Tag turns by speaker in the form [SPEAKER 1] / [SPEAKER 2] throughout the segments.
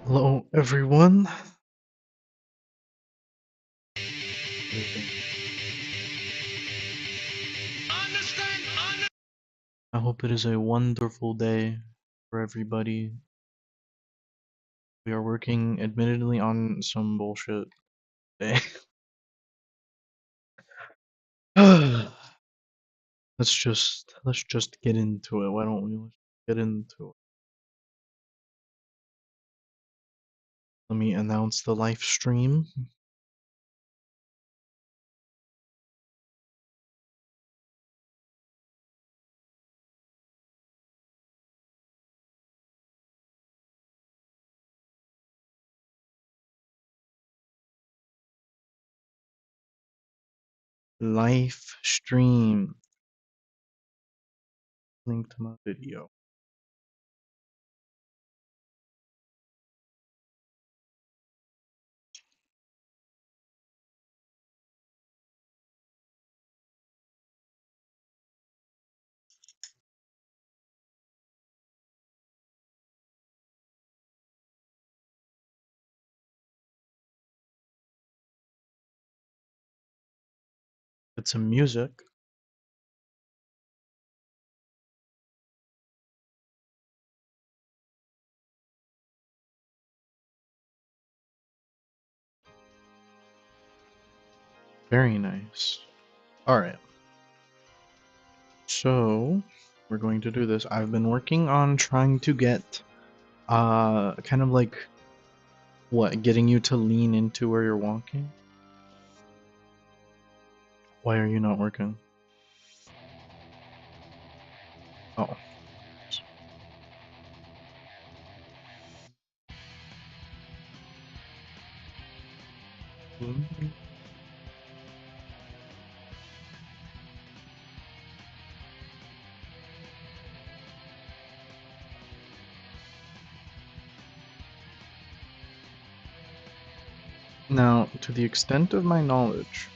[SPEAKER 1] Hello, everyone. I hope it is a wonderful day for everybody. We are working, admittedly, on some bullshit today. let's just get into it. Why don't we? Let's get into it. Let me announce the live stream. Live stream. Link to my video. Get some music. Very nice. Alright. So, we're going to do this. I've been working on trying to get, kind of like, what, getting you to lean into where you're walking? Why are you not working? Oh. Now, to the extent of my knowledge,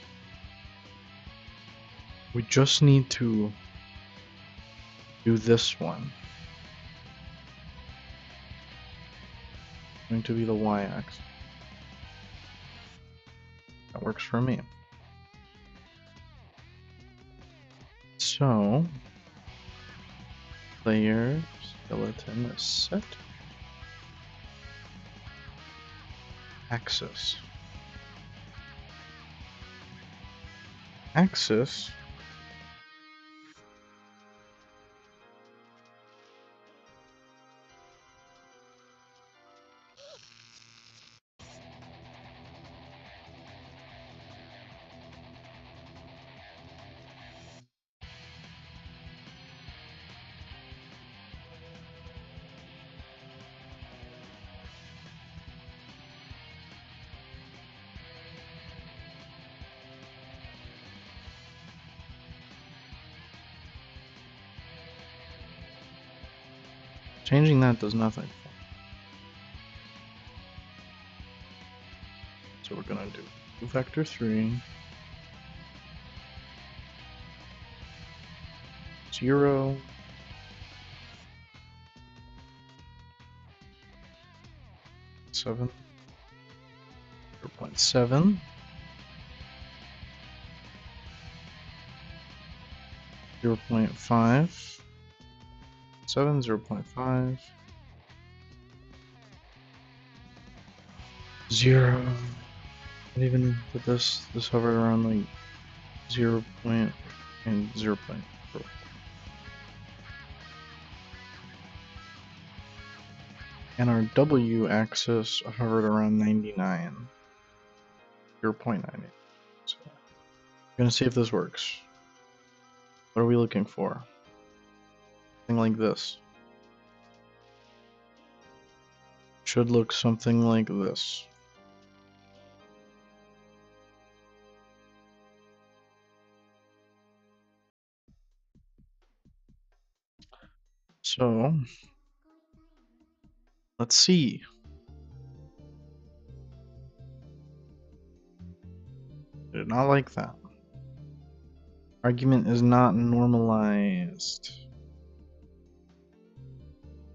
[SPEAKER 1] we just need to do this one. It's going to be the y-axis. That works for me. So, player skeleton set axis. Axis. Changing that does nothing. So we're gonna do 2 vector 3, 0, 7, 0.7, 0.5, 7, 0.5, 0. Not even put this hovered around like 0 point and 0.4. And our W axis hovered around 99, 0.98. So we're gonna see if this works. What are we looking for? Something like this. Should look something like this. So let's see. I did not like that. Argument is not normalized.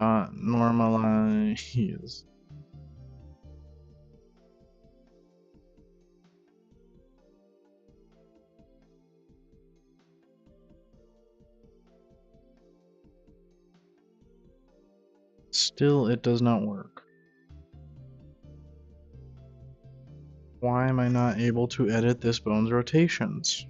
[SPEAKER 1] Not normalized. Still, it does not work. Why am I not able to edit this bone's rotations?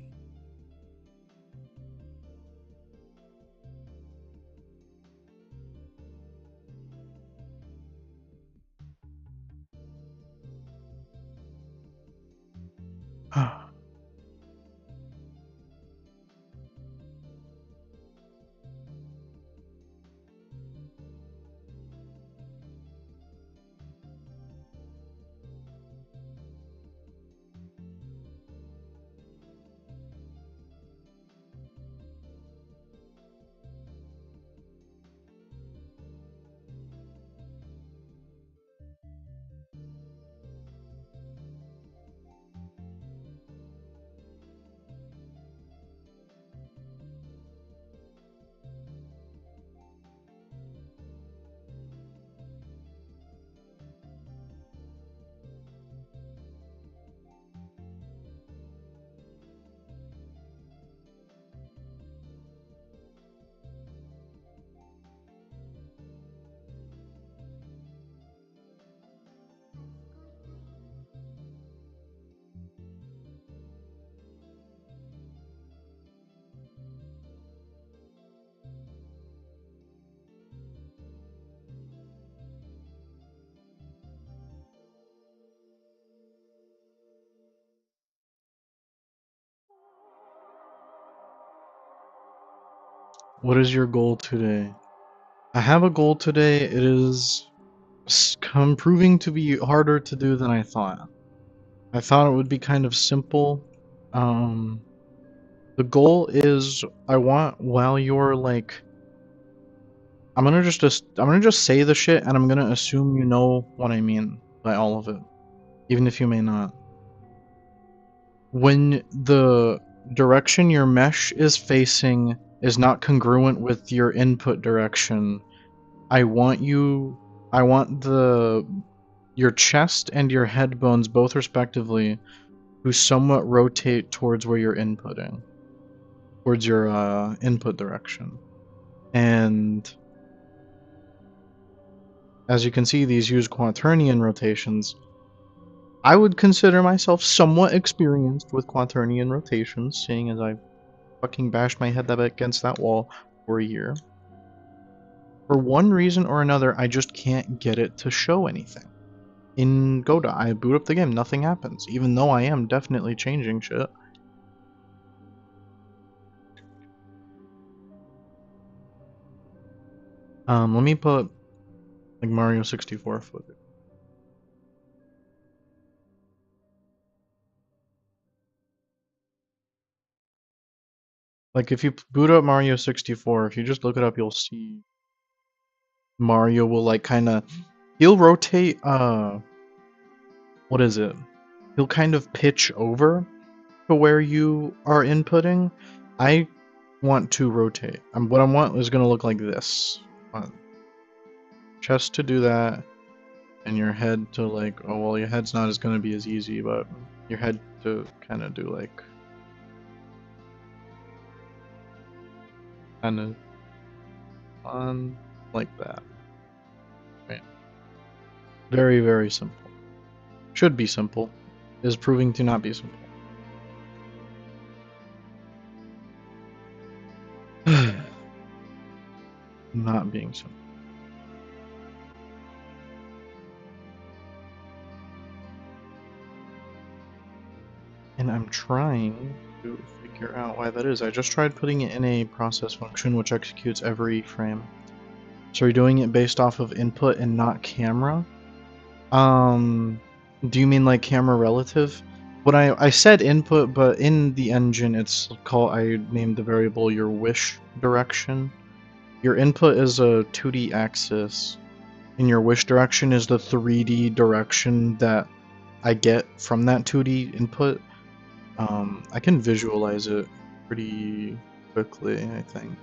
[SPEAKER 1] What is your goal today? I have a goal today. It is proving to be harder to do than I thought. I thought it would be kind of simple. The goal is I want while you're like I'm gonna just say the shit and I'm gonna assume you know what I mean by all of it, even if you may not. When the direction your mesh is facing is not congruent with your input direction, I want your chest and your head bones both respectively to somewhat rotate towards where you're inputting, towards your input direction. And as you can see, these use quaternion rotations. I would consider myself somewhat experienced with quaternion rotations, seeing as I've fucking bashed my head up against that wall for a year. For one reason or another, I just can't get it to show anything. In Godot, I boot up the game, nothing happens, even though I am definitely changing shit. Let me put like Mario 64 footage. Like if you boot up Mario 64, if you just look it up, you'll see Mario will like kind of he'll rotate what is it? He'll kind of pitch over to where you are inputting. I want to rotate. What I want is going to look like this. I want chest to do that, and your head to like, oh well, your head's not as going to be as easy, but your head to kind of do like, kind of on like that. Right. Very, very simple. Should be simple. Is proving to not be simple. Not being simple. And I'm trying to figure out why that is. I just tried putting it in a process function which executes every frame. So you're doing it based off of input and not camera? Do you mean like camera relative? When I said input, but in the engine it's called, I named the variable your wish direction. Your input is a 2D axis, and your wish direction is the 3D direction that I get from that 2D input. I can visualize it pretty quickly, I think.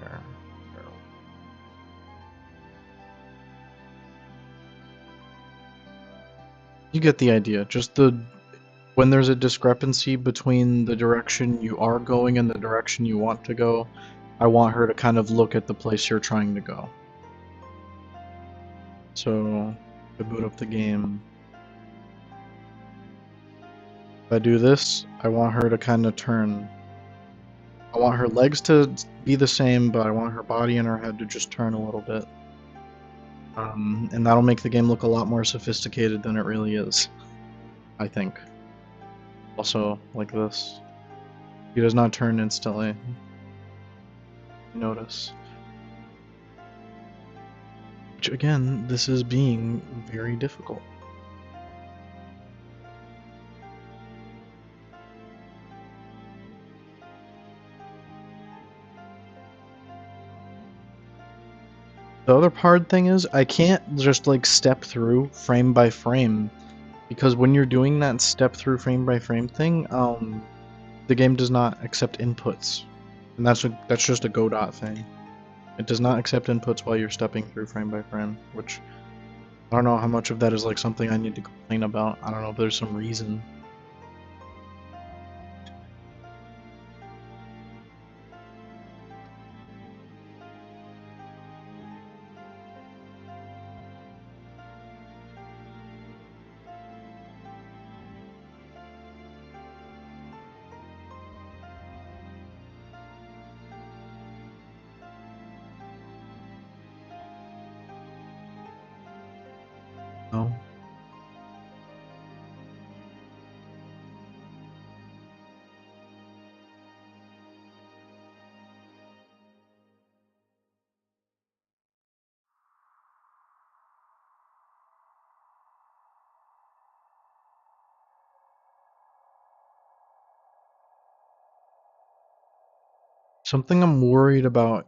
[SPEAKER 1] There. You get the idea. Just when there's a discrepancy between the direction you are going and the direction you want to go, I want her to kind of look at the place you're trying to go. So, to boot up the game, if I do this, I want her to kind of turn. I want her legs to be the same, but I want her body and her head to just turn a little bit. And that'll make the game look a lot more sophisticated than it really is, I think. Also, like this. He does not turn instantly. Notice. Which, again, this is being very difficult. The other hard thing is, I can't just, like, step through frame by frame, because when you're doing that step through frame by frame thing, the game does not accept inputs. And that's just a Godot thing. It does not accept inputs while you're stepping through frame by frame, which I don't know how much of that is like something I need to complain about. I don't know if there's some reason. No. Something I'm worried about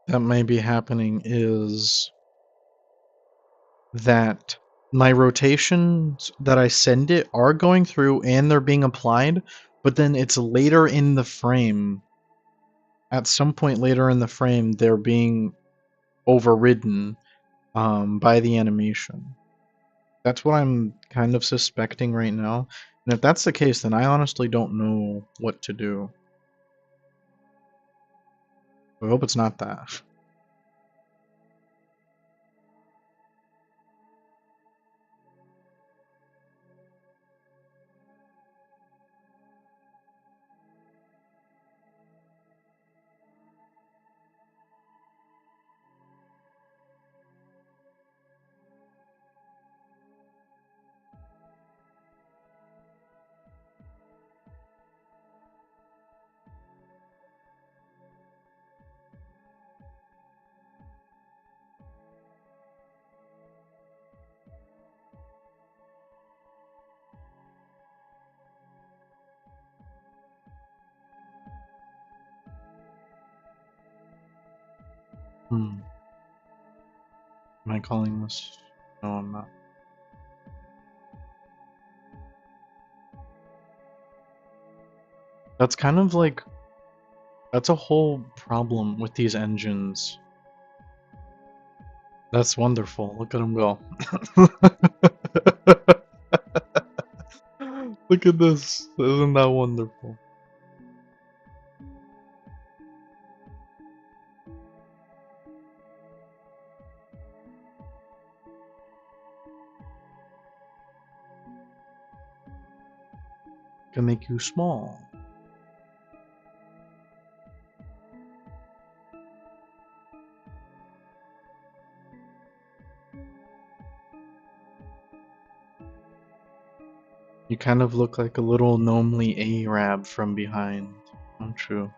[SPEAKER 1] that may be happening is that my rotations that I send it are going through and they're being applied, but then it's later in the frame. At some point later in the frame, they're being overridden by the animation. That's what I'm kind of suspecting right now. And if that's the case, then I honestly don't know what to do. I hope it's not that. Am I calling this? No, I'm not. That's kind of like, that's a whole problem with these engines. That's wonderful. Look at him go. Look at this. Isn't that wonderful? Can make you small. You kind of look like a little gnomely Arab from behind. Don't you?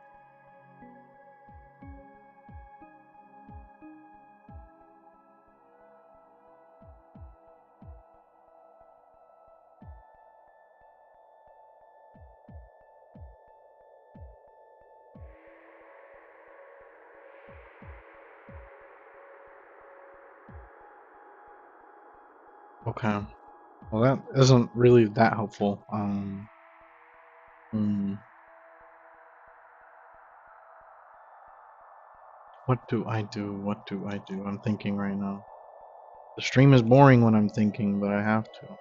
[SPEAKER 1] Okay. Well, that isn't really that helpful. Hmm. What do I do? What do I do? I'm thinking right now. The stream is boring when I'm thinking, but I have to.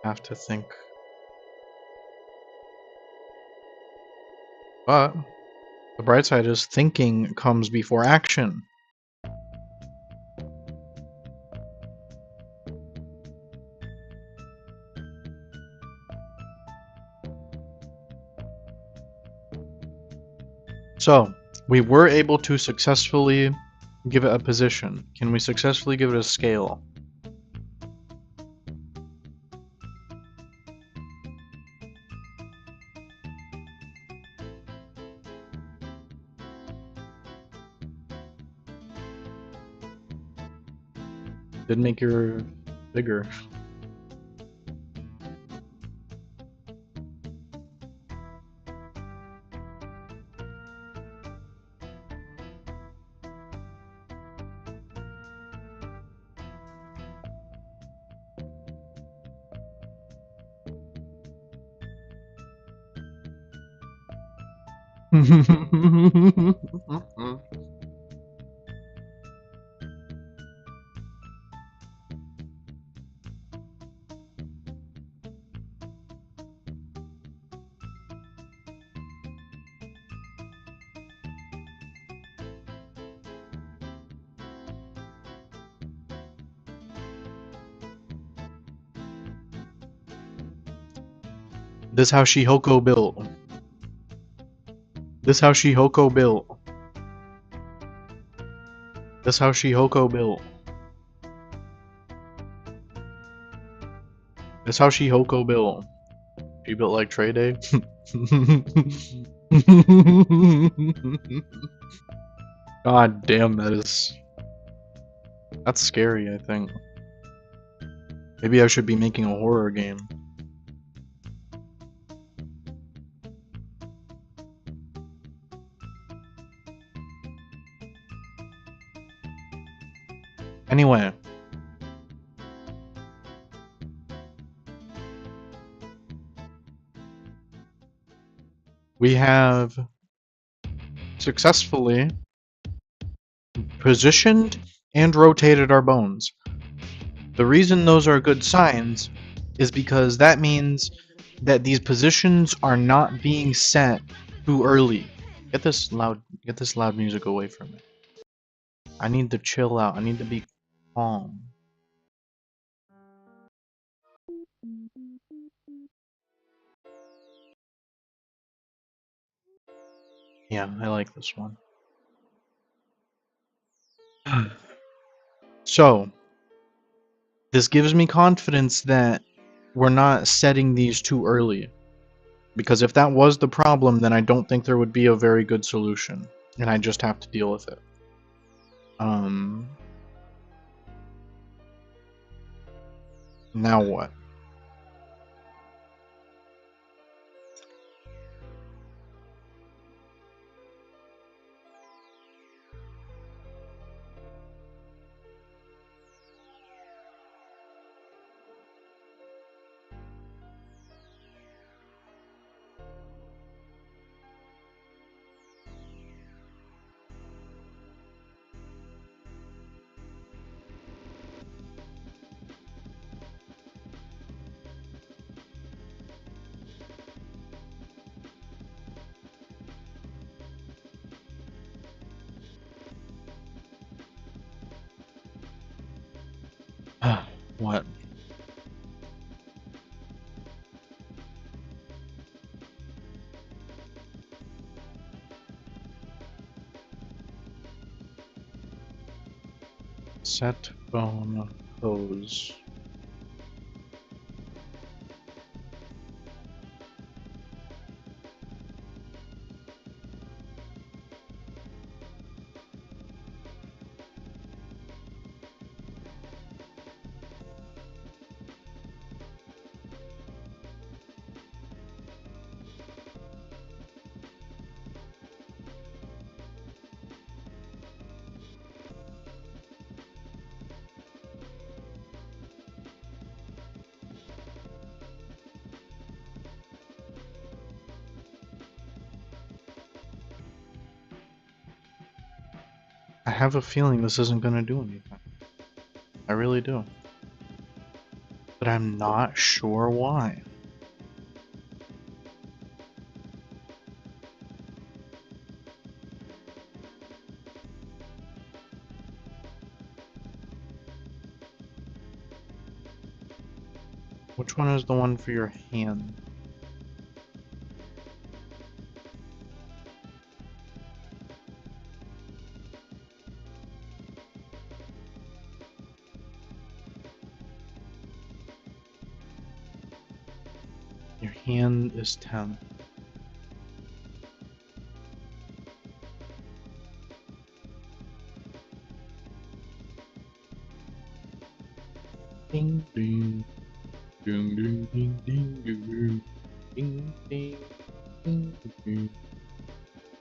[SPEAKER 1] Have to think. But the bright side is thinking comes before action. So, we were able to successfully give it a position. Can we successfully give it a scale? Did make your bigger. This how Shihoko built. This how Shihoko built. This how Shihoko built. This how Shihoko built. She built like Trey Day. God damn, that's scary, I think. Maybe I should be making a horror game. Anyway. We have successfully positioned and rotated our bones. The reason those are good signs is because that means that these positions are not being set too early. Get this loud music away from me. I need to chill out. I need to be calm. Yeah, I like this one. So, this gives me confidence that we're not setting these too early. Because if that was the problem, then I don't think there would be a very good solution. And I just have to deal with it. Now what? What? Set bone pose. I have a feeling this isn't gonna do anything. I really do. But I'm not sure why. Which one is the one for your hand? Your hand is 10. Ding ding. Ding ding ding ding ding. Ding ding ding ding.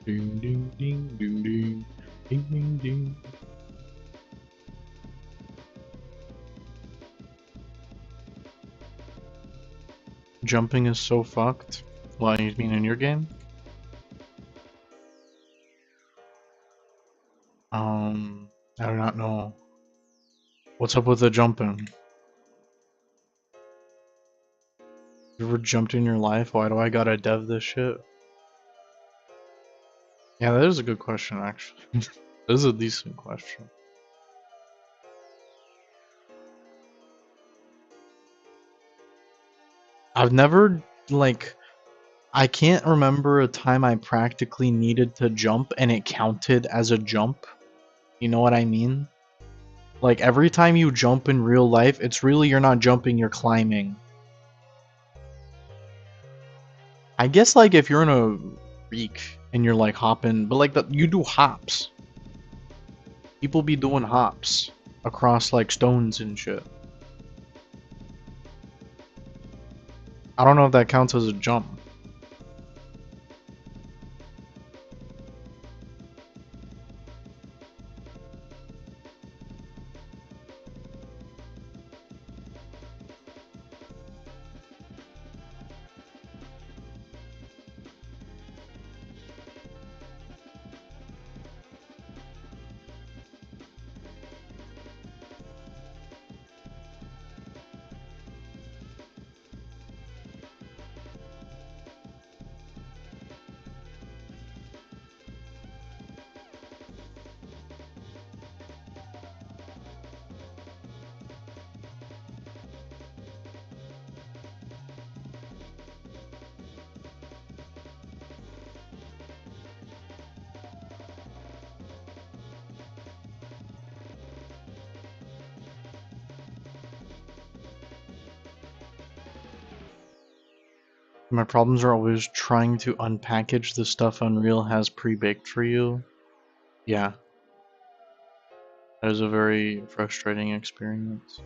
[SPEAKER 1] Ding ding ding ding ding. Ding ding ding. Jumping is so fucked. Why, you mean in your game? I do not know. What's up with the jumping? You ever jumped in your life? Why do I gotta dev this shit? Yeah, that is a good question, actually. This is a decent question. I've never, like, I can't remember a time I practically needed to jump and it counted as a jump. You know what I mean? Like, every time you jump in real life, it's really you're not jumping, you're climbing. I guess, like, if you're in a reek and you're, like, hopping, but, like, you do hops. People be doing hops across, like, stones and shit. I don't know if that counts as a jump. My problems are always trying to unpackage the stuff Unreal has pre-baked for you. Yeah, that is a very frustrating experience.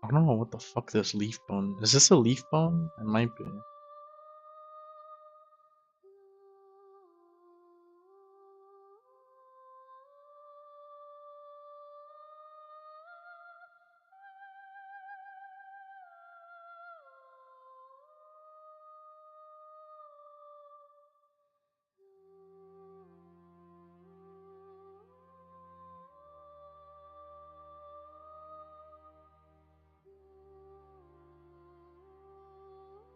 [SPEAKER 1] I don't know what the fuck this leaf bone. Is this a leaf bone? It might be.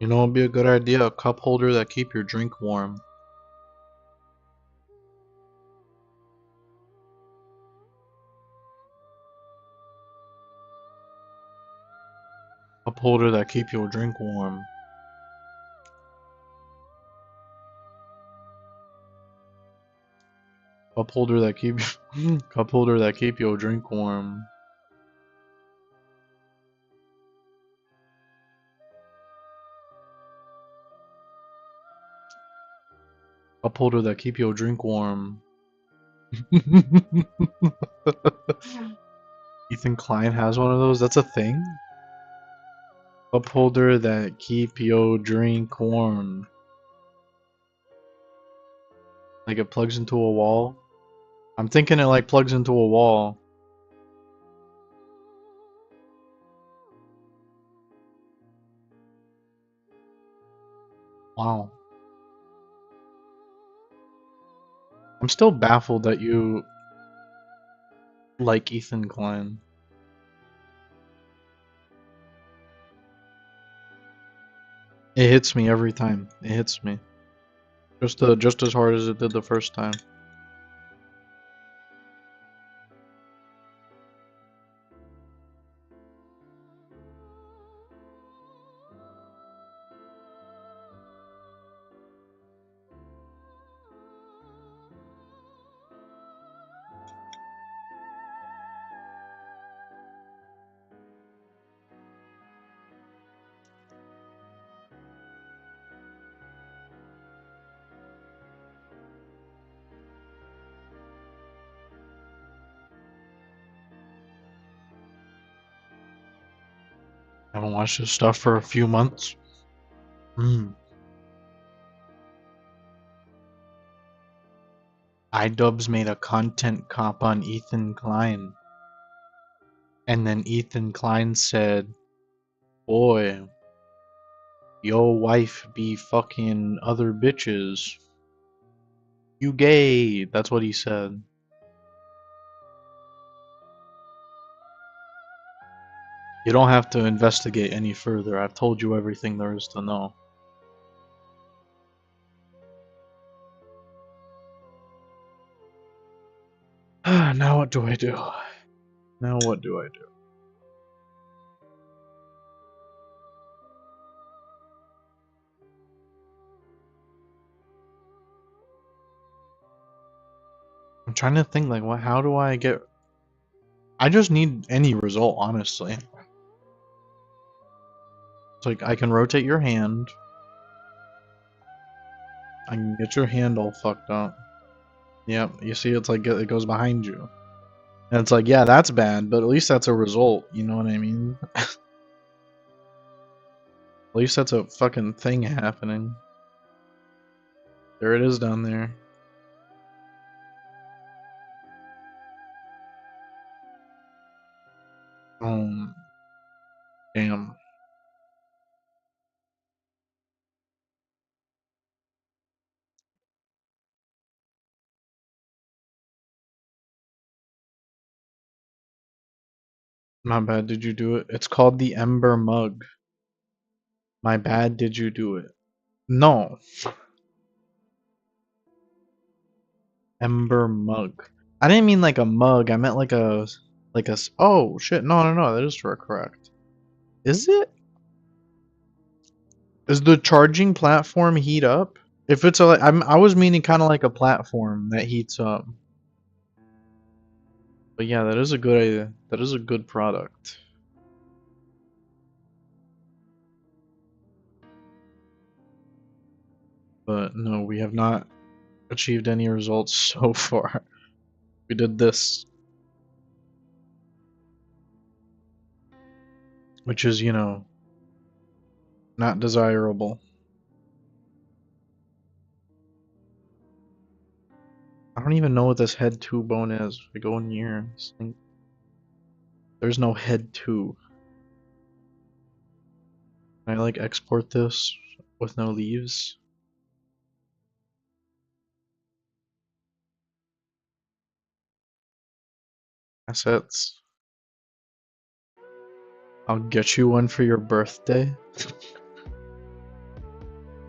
[SPEAKER 1] You know, it'd be a good idea, a cup holder that keep your drink warm. Cup holder that keep your drink warm. Cup holder that keep cup holder that keep your drink warm. Cup holder that keep your drink warm. Ethan Klein has one of those. That's a thing. Cup holder that keep your drink warm. Like it plugs into a wall. I'm thinking it like plugs into a wall. Wow. I'm still baffled that you like Ethan Klein. It hits me every time. It hits me. Just as hard as it did the first time. I haven't watched this stuff for a few months. iDubbbz made a content cop on Ethan Klein. And then Ethan Klein said, boy, your wife be fucking other bitches. You gay. That's what he said. You don't have to investigate any further. I've told you everything there is to know. Now what do I do? Now what do I do? I'm trying to think like how do I get I just need any result, honestly. It's like I can rotate your hand. I can get your hand all fucked up. Yep, you see it's like it goes behind you. And it's like, yeah, that's bad, but at least that's a result, you know what I mean? At least that's a fucking thing happening. There it is down there. Damn. My bad, did you do it? It's called the Ember Mug. My bad, did you do it? No. Ember Mug. I didn't mean like a mug, I meant like oh shit, no, that is correct. Is it? Is the charging platform heat up? If it's I was meaning kind of like a platform that heats up. But yeah, that is a good idea. That is a good product. But no, we have not achieved any results so far. We did this, which is, you know, not desirable. I don't even know what this head 2 bone is. We go in here. There's no head 2. Can I like export this with no leaves? Assets. I'll get you one for your birthday.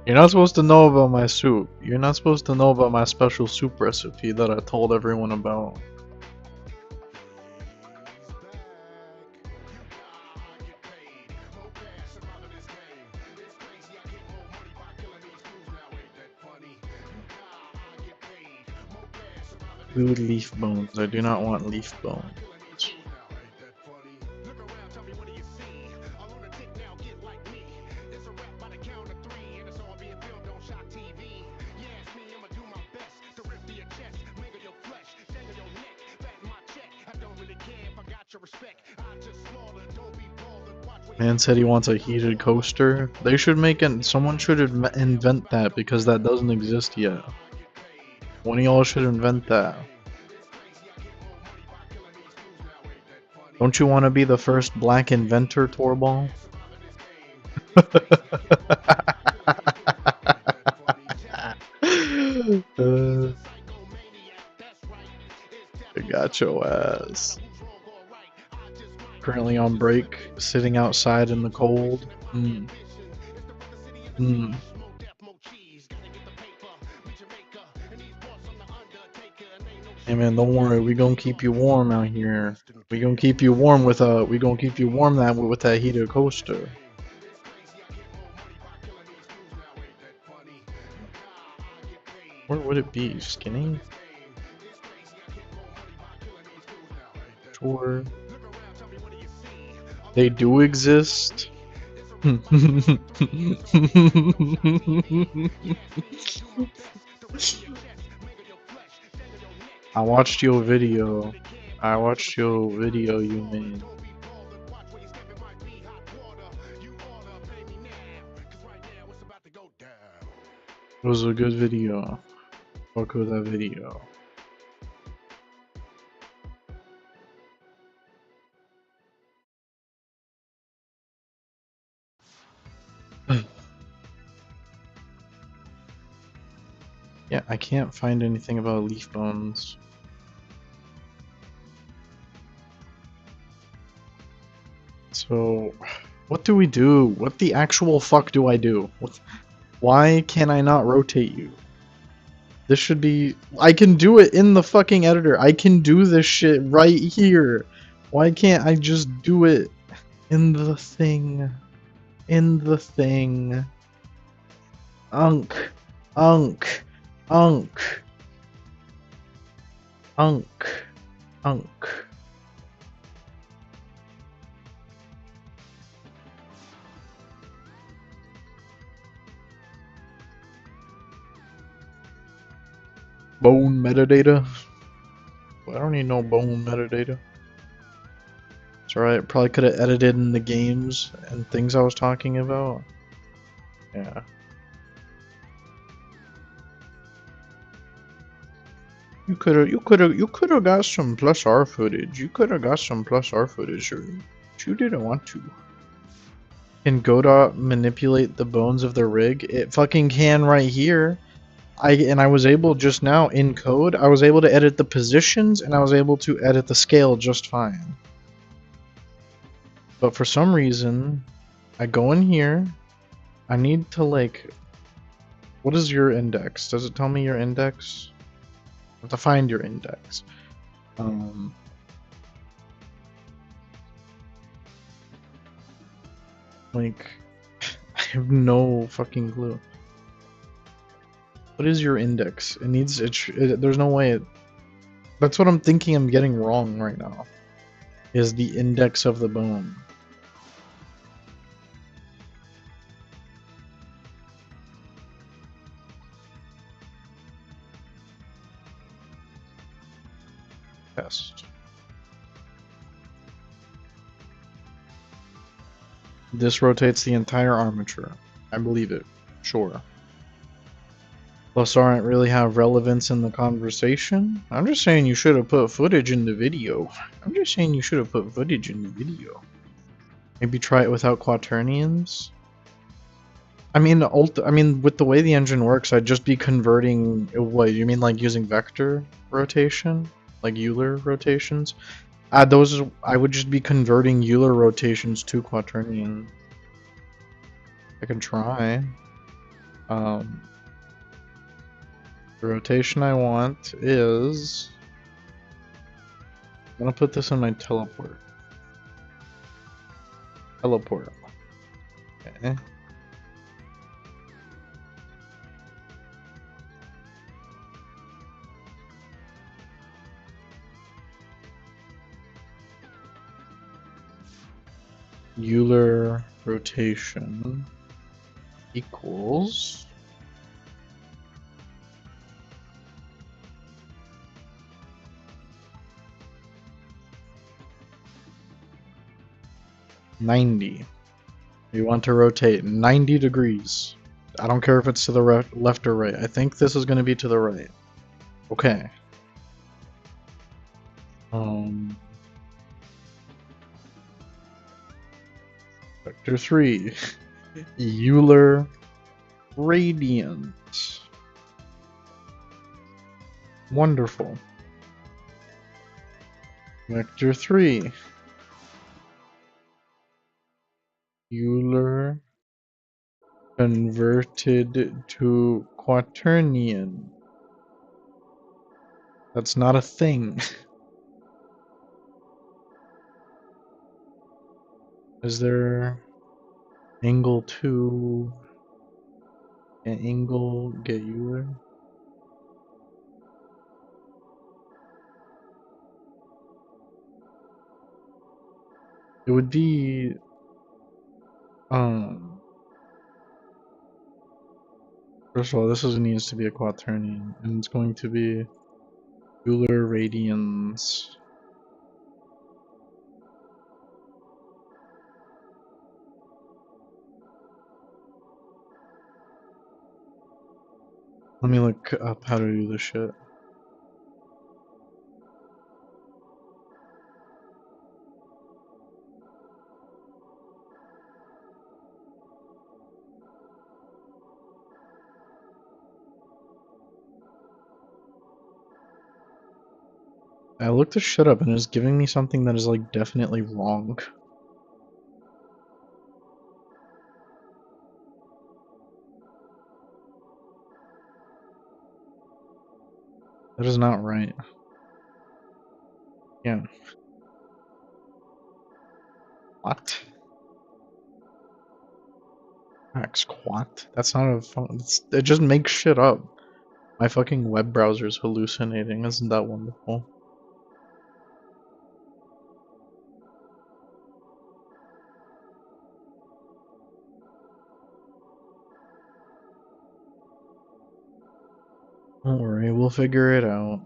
[SPEAKER 1] You're not supposed to know about my soup. You're not supposed to know about my special soup recipe that I told everyone about. Food leaf bones. I do not want leaf bones. Man said he wants a heated coaster. They should make it. Someone should invent that because that doesn't exist yet. One of y'all should invent that. Don't you want to be the first black inventor, Torball? I got your ass. Currently on break, sitting outside in the cold. Hey man, don't worry, we gonna keep you warm out here. We gonna keep you warm with that heated coaster. Where would it be? Skinny? Sure. They do exist. I watched your video. I watched your video you made. It was a good video. Fuck with that video. Yeah, I can't find anything about leaf bones. So, what do we do? What the actual fuck do I do? Why can I not rotate you? This should be... I can do it in the fucking editor. I can do this shit right here. Why can't I just do it in the thing? In the thing. Unk. Unk. Unk. Unk. Unk. Bone metadata? I don't need no bone metadata. It's alright, probably could have edited in the games and things I was talking about. Yeah. You could have got some plus R footage. You could have got some plus R footage, or you didn't want to. Can Godot manipulate the bones of the rig? It fucking can right here. I was able just now in code. I was able to edit the positions and I was able to edit the scale just fine. But for some reason, I go in here. I need to like. What is your index? Does it tell me your index? I have to find your index. Like, I have no fucking clue. What is your index? It needs there's no way. That's what I'm thinking I'm getting wrong right now. Is the index of the bone. Test. This rotates the entire armature. I believe it. Sure. Plus aren't really have relevance in the conversation. I'm just saying you should have put footage in the video. I'm just saying you should have put footage in the video. Maybe try it without quaternions. I mean, with the way the engine works, I'd just be converting. What you mean, like using vector rotation, like Euler rotations? Those I would just be converting Euler rotations to quaternion. I can try. The rotation I want is... I'm gonna put this in my teleport. Teleport. Okay. Euler rotation equals... $90. You want to rotate 90 degrees. I don't care if it's to the left or right. I think this is going to be to the right. Okay. Vector 3. Euler radiant. Wonderful. Vector 3. Euler converted to quaternion. That's not a thing. Is there angle 2? An angle get Euler? It would be first of all, this needs to be a quaternion, and it's going to be Euler radians. Let me look up how to do this shit. I looked this shit up and it's giving me something that is like definitely wrong. That is not right. Yeah. What? Max quat? That's not a phone. It just makes shit up. My fucking web browser is hallucinating. Isn't that wonderful? Don't worry, we'll figure it out.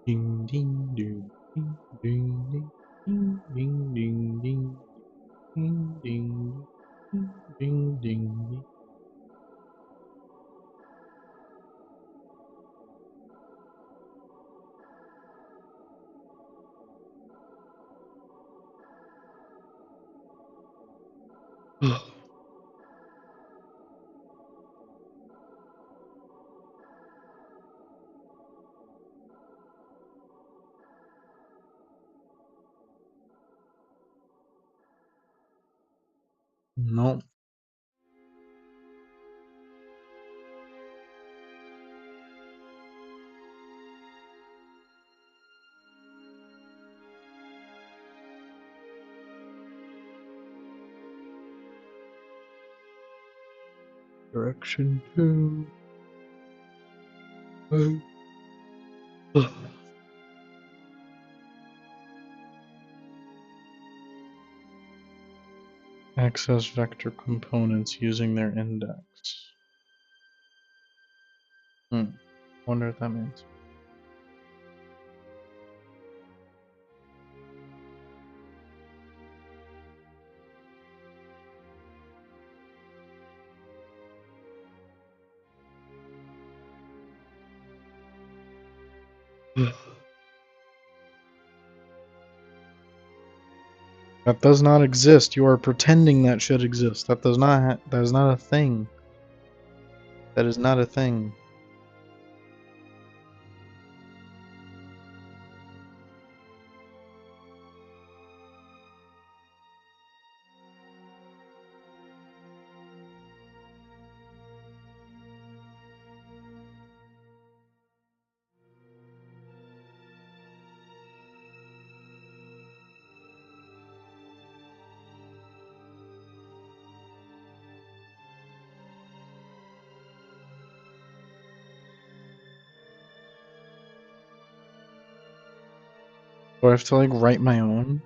[SPEAKER 1] Ding ding ding ding ding ding ding ding ding ding ding ding ding ding. No. Direction 2. Access vector components using their index. Wonder what that means. That does not exist. You are pretending that shit exists. That does not. That is not a thing. That is not a thing. Do I have to like write my own?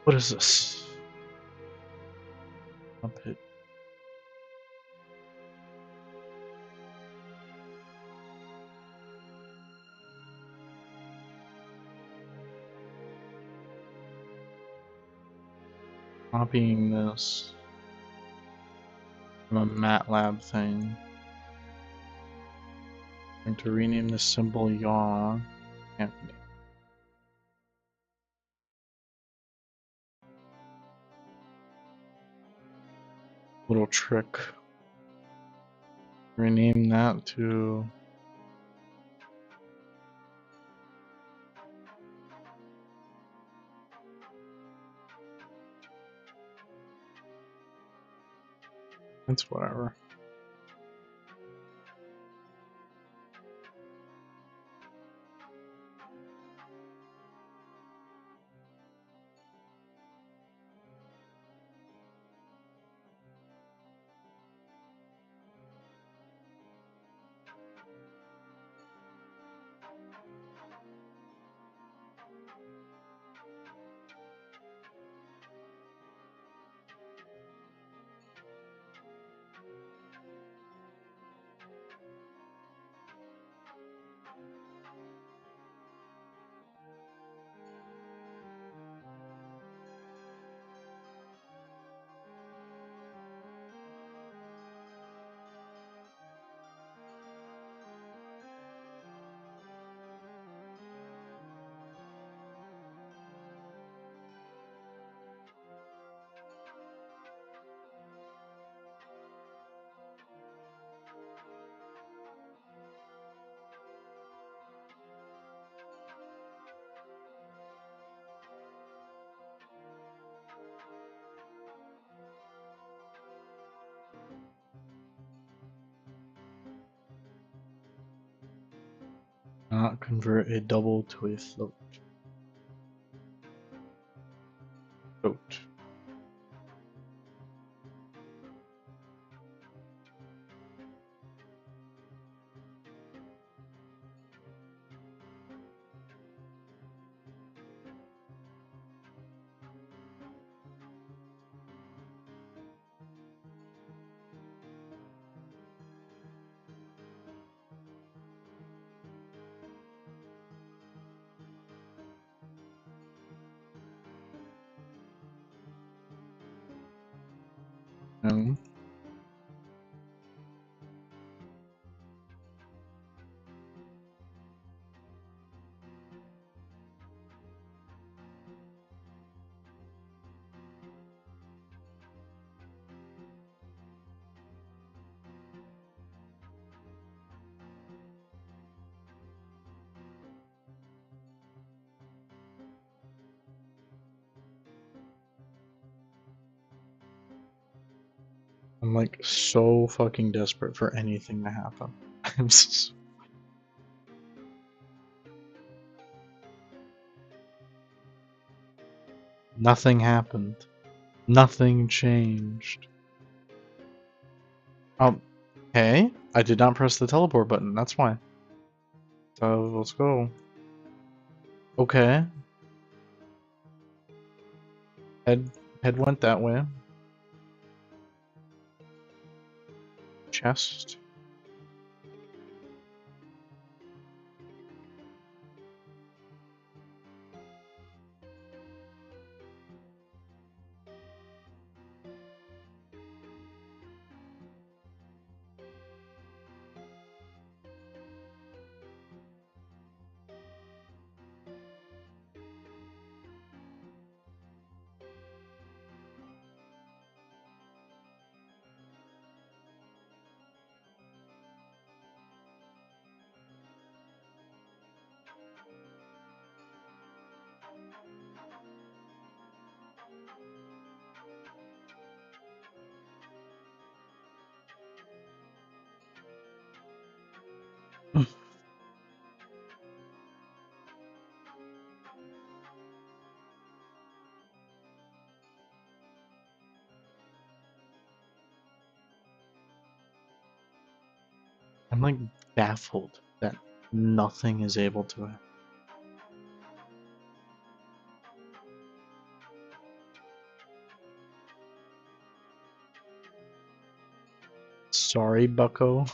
[SPEAKER 1] What is this? Up it. Copying this from a MATLAB thing. I'm going to rename this symbol yaw. Can't. Little trick. Rename that to it's whatever. Not convert a double to a float. Float. No. I'm like so fucking desperate for anything to happen. I'm s Nothing happened. Nothing changed. Okay. I did not press the teleport button, that's why. So let's go. Okay. Head went that way. Chest. like baffled that nothing is able to happen. Sorry, bucko. Am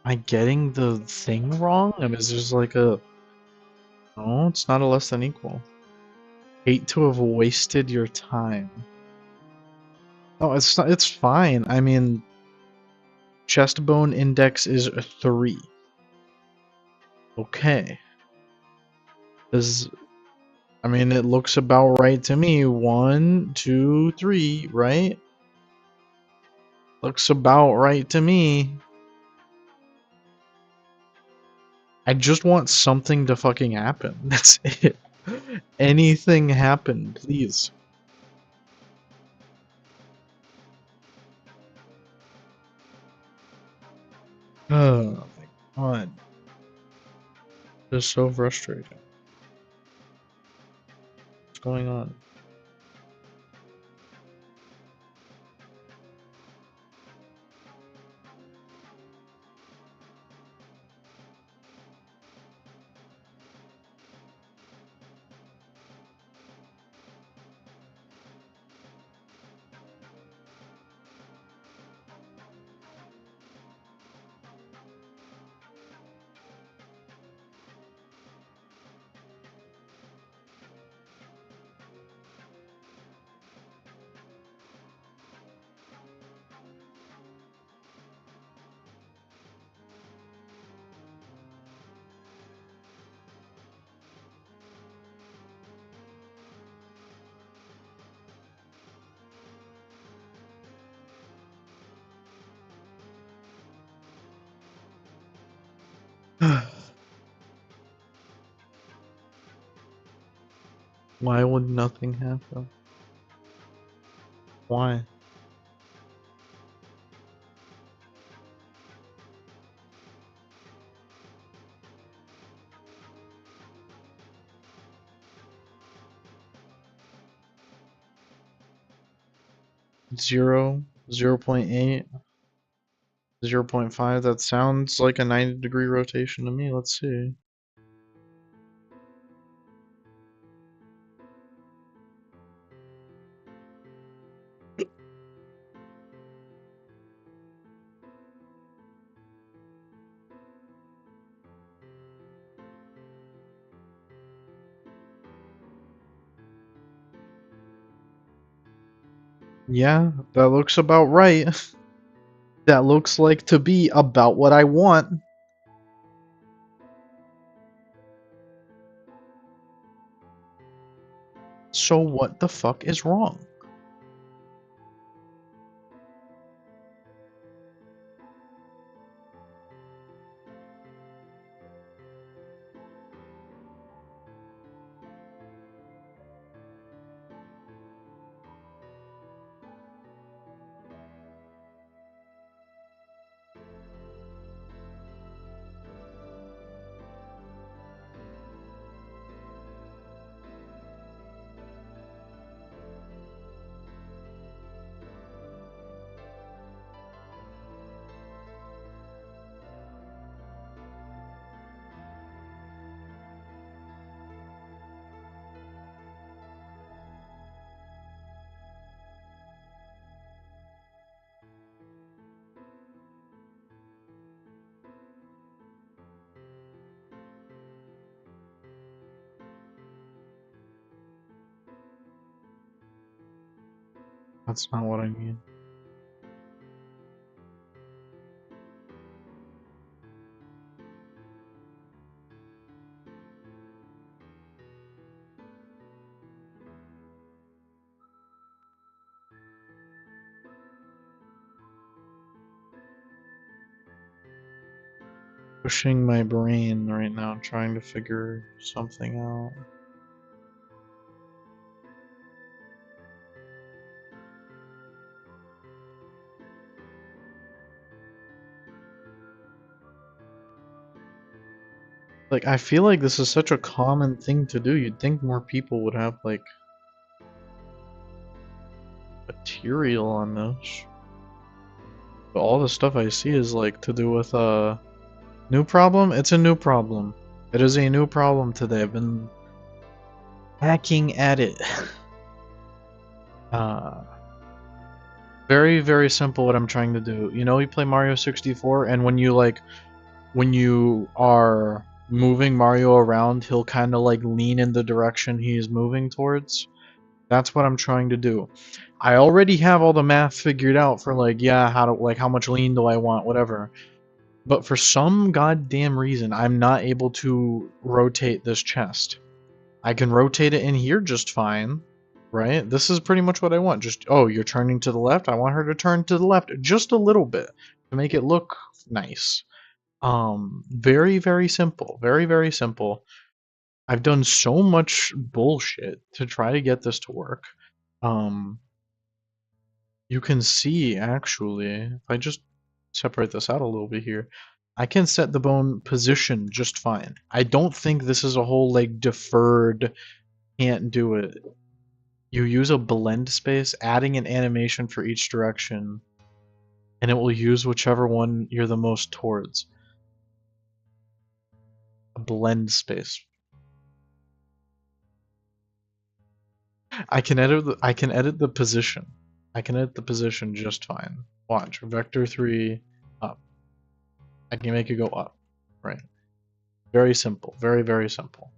[SPEAKER 1] I getting the thing wrong? I mean, is there's like a... No, it's not a less than equal. Hate to have wasted your time. No, it's not, it's fine. I mean, chest bone index is a 3. Okay. I mean, it looks about right to me. 1, 2, 3, right? Looks about right to me. I just want something to fucking happen. That's it. Anything happen, please. Oh my god. This is so frustrating. What's going on? Why would nothing happen? Why? Zero, 0.8, 0.5. That sounds like a 90-degree rotation to me. Let's see. Yeah, that looks about right. That looks like to be about what I want. So what the fuck is wrong? That's not what I mean. Pushing my brain right now, trying to figure something out. Like, I feel like this is such a common thing to do. You'd think more people would have, like, material on this. But all the stuff I see is, like, to do with, new problem? It's a new problem. It is a new problem today. I've been hacking at it. uh, very, very simple what I'm trying to do. You know, you play Mario 64, and when you, like, when you are moving Mario around, he'll kind of, like, lean in the direction he's moving towards. That's what I'm trying to do. I already have all the math figured out for, like, yeah, how to, like, how much lean do I want, whatever. But for some goddamn reason, I'm not able to rotate this chest. I can rotate it in here just fine, right? This is pretty much what I want. Just, oh, you're turning to the left. I want her to turn to the left just a little bit to make it look nice. Very, very simple. Very, very simple. I've done so much bullshit to try to get this to work. Um, you can see actually, if I just separate this out a little bit here, I can set the bone position just fine. I don't think this is a whole like deferred, can't do it. You use a blend space, adding an animation for each direction, and it will use whichever one you're the most towards. A blend space. I can edit the position. I can edit the position just fine. Watch. Vector 3 up. I can make it go up. Right. Very simple. Very, very simple.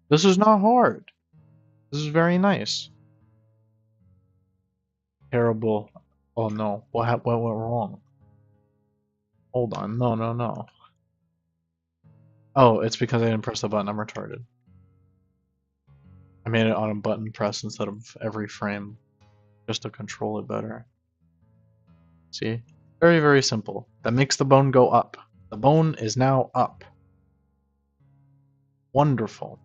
[SPEAKER 1] This is not hard. This is very nice. Terrible. Oh no. What went wrong? Hold on. No, no, no. Oh, it's because I didn't press the button. I'm retarded. I made it on a button press instead of every frame, just to control it better. See? Very, very simple. That makes the bone go up. The bone is now up. Wonderful.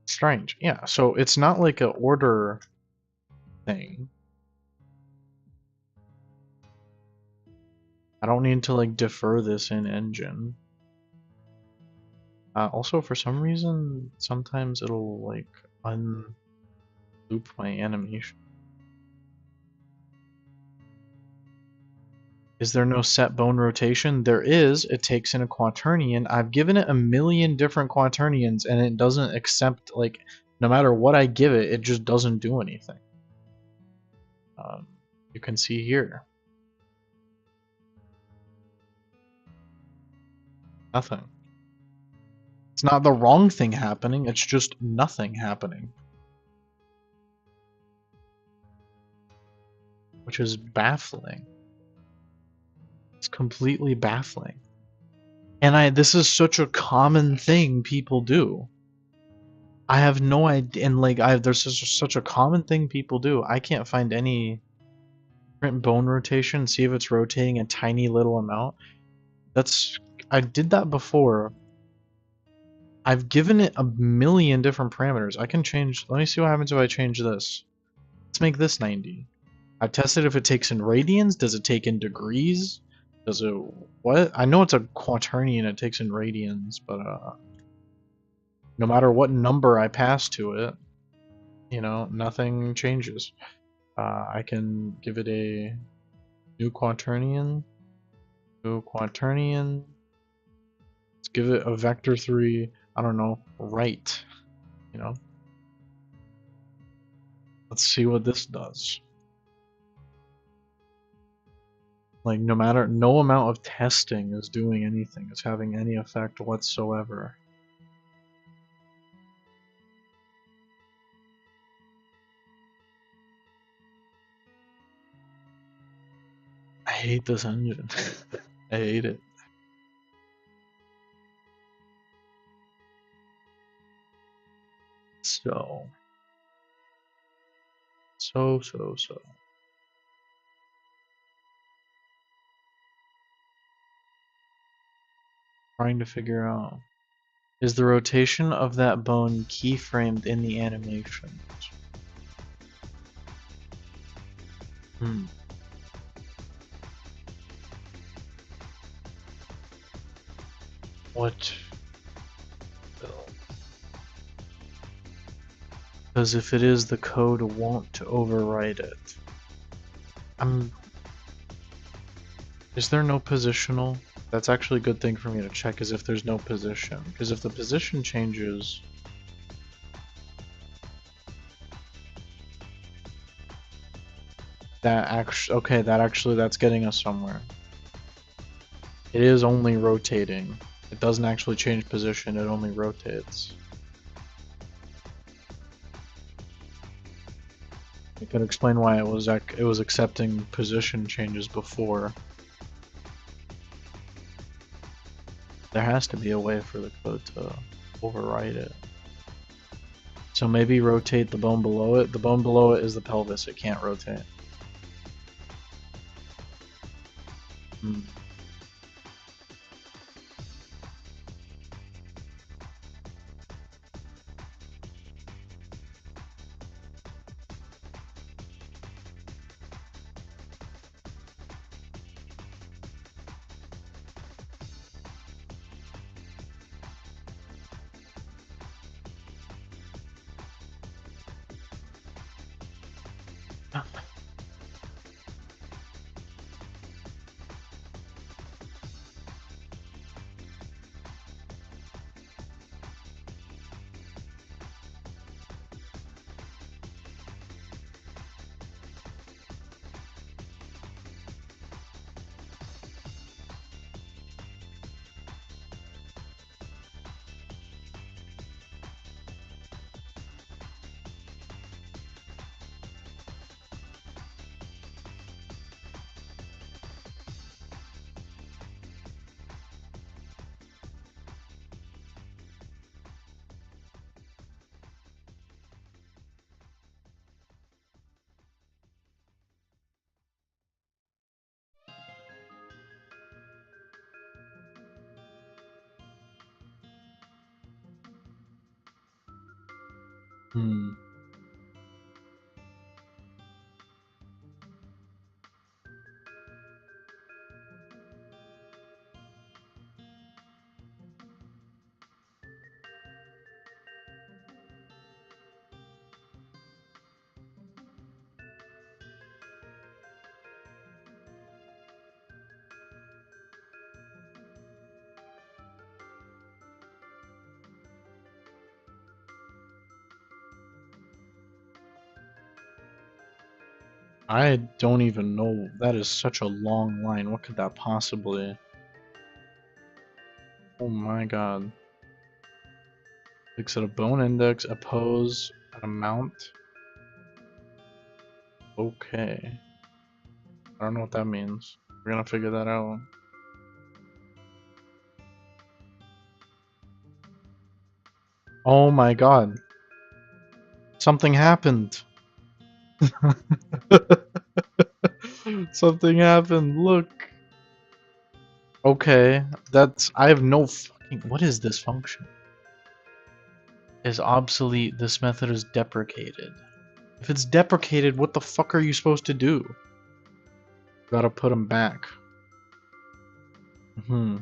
[SPEAKER 1] Strange. Yeah, so it's not like an order thing. I don't need to like defer this in engine. Also, for some reason, sometimes it'll like unloop my animation. Is there no set bone rotation? There is. It takes in a quaternion. I've given it a million different quaternions, and it doesn't accept, like, no matter what I give it, it just doesn't do anything. You can see here. Nothing. It's not the wrong thing happening, it's just nothing happening. Which is baffling. It's completely baffling. And this is such a common thing people do. I have no idea, and like there's such a common thing people do. I can't find any print bone rotation, see if it's rotating a tiny little amount. I did that before. I've given it a million different parameters. I can change, let me see what happens if I change this. Let's make this 90. I've tested if it takes in radians. Does it take in degrees? Does it, what? I know it's a quaternion, it takes in radians, but no matter what number I pass to it, you know, nothing changes. I can give it a new quaternion. New quaternion. Let's give it a vector 3, I don't know, right. You know? Let's see what this does. Like, no amount of testing is doing anything. It's having any effect whatsoever. I hate this engine. I hate it. So. Trying to figure out. Is the rotation of that bone keyframed in the animation? What? Because if it is, the code won't overwrite it. Is there no positional? That's actually a good thing for me to check, is if there's no position. Because if the position changes... Okay, that's getting us somewhere. It is only rotating. It doesn't actually change position, it only rotates. I could explain why it was accepting position changes before. There has to be a way for the code to override it. So maybe rotate the bone below it. The bone below it is the pelvis, it can't rotate. Hmm. Hmm. I don't even know. That is such a long line. What could that possibly... Oh my god. Looks at a bone index, a pose, an amount. Okay. I don't know what that means. We're gonna figure that out. Oh my god. Something happened. Something happened. Look. Okay. I have no fucking... What is this function? Is obsolete. This method is deprecated. If it's deprecated, what the fuck are you supposed to do? Gotta put them back. Hmm.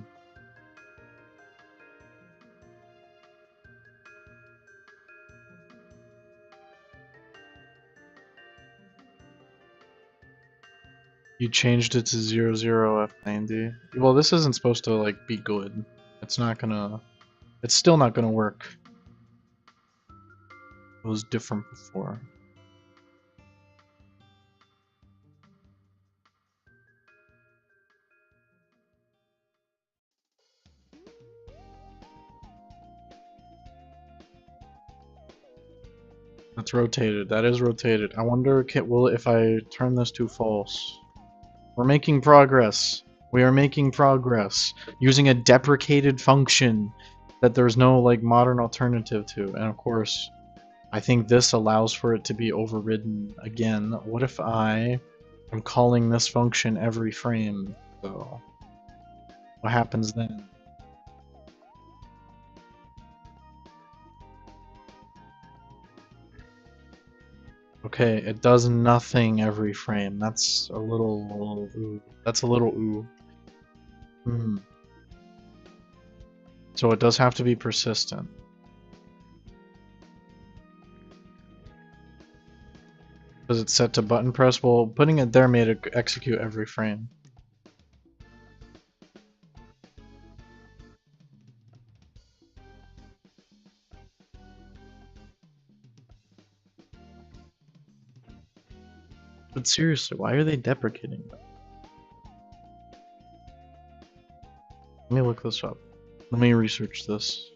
[SPEAKER 1] You changed it to 00F90. Well, this isn't supposed to, like, be good. It's not gonna... It's still not gonna work. It was different before. That's rotated. That is rotated. I wonder will if I turn this to false. We're making progress. We are making progress using a deprecated function that there's no like modern alternative to. And of course, I think this allows for it to be overridden again. What if I am calling this function every frame though? What happens then? Okay, it does nothing every frame. That's a little ooh. That's a little ooh. Hmm. So it does have to be persistent. Because it's set to button press. Well, putting it there made it execute every frame. But seriously, why are they deprecating that? Let me look this up. Let me research this.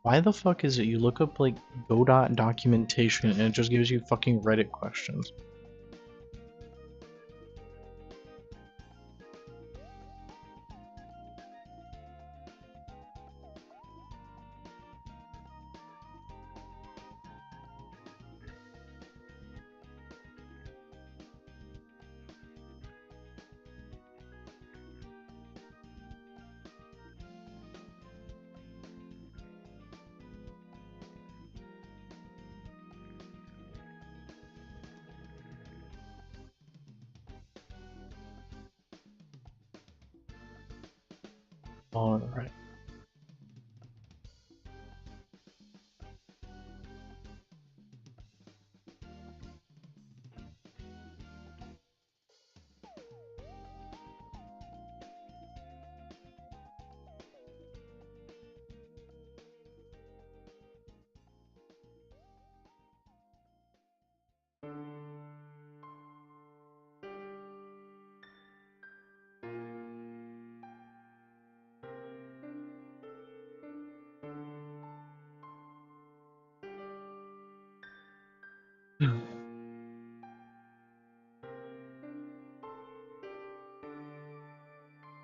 [SPEAKER 1] Why the fuck is it you look up like Godot documentation and it just gives you fucking Reddit questions? Alright.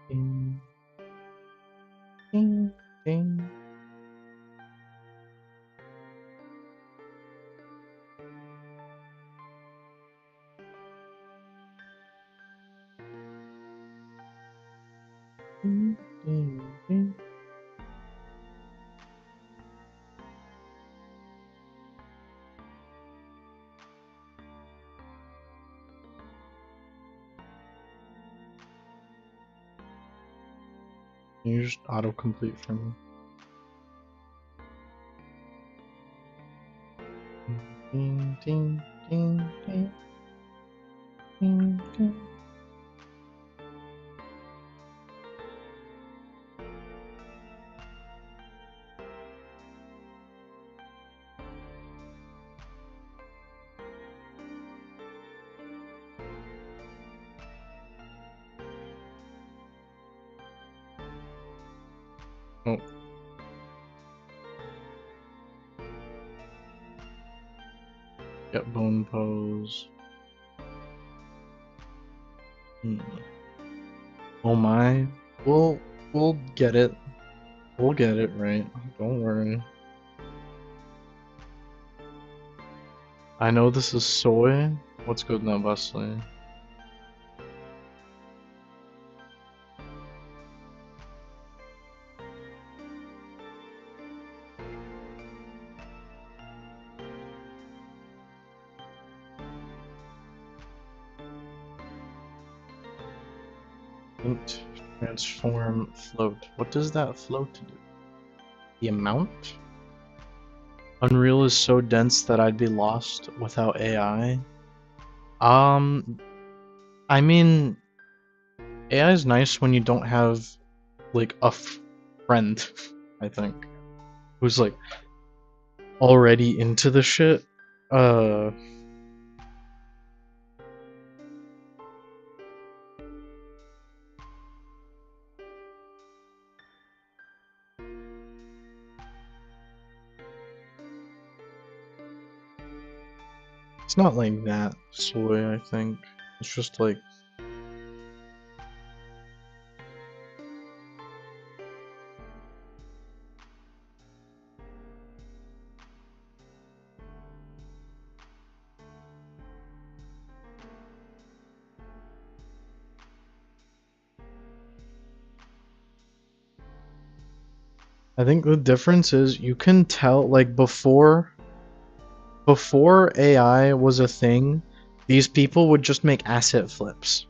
[SPEAKER 1] Ding, ding, ding. Ding, ding, ding. You just autocomplete for me. Ding, ding, ding, ding, ding, ding. Oh. Get bone pose. Oh my. We'll get it. We'll get it right. Don't worry. I know this is soy. What's good now, Wesley? Int transform float. What does that float do? The amount? Unreal is so dense that I'd be lost without AI. I mean, AI is nice when you don't have like a friend, I think, who's like already into the shit. It's not like that soy, I think. It's just like I think the difference is you can tell like before before AI was a thing, these people would just make asset flips.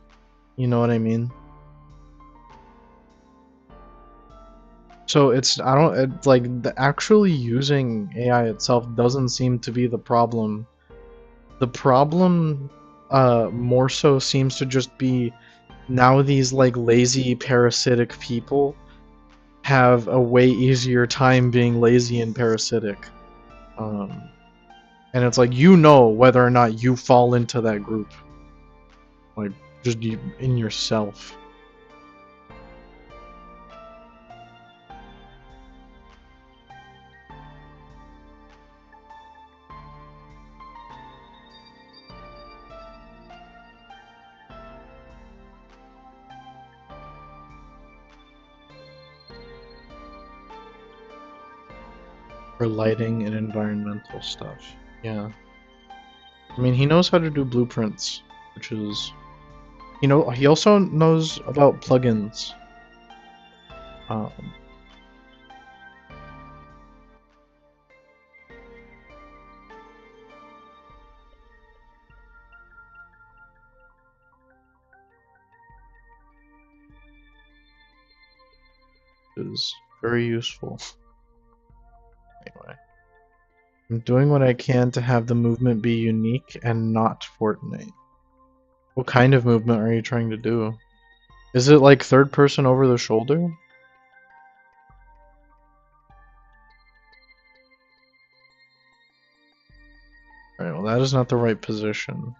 [SPEAKER 1] You know what I mean? So I don't, like, actually using AI itself doesn't seem to be the problem. The problem, more so seems to just be now these, like, lazy, parasitic people have a way easier time being lazy and parasitic. Um, and it's like, you know whether or not you fall into that group. Like, just in yourself. For lighting and environmental stuff. Yeah. I mean, he knows how to do blueprints, which is, he also knows about plugins. Um, is very useful. Anyway, I'm doing what I can to have the movement be unique and not Fortnite. What kind of movement are you trying to do? Is it like third person over the shoulder? Alright, well that is not the right position.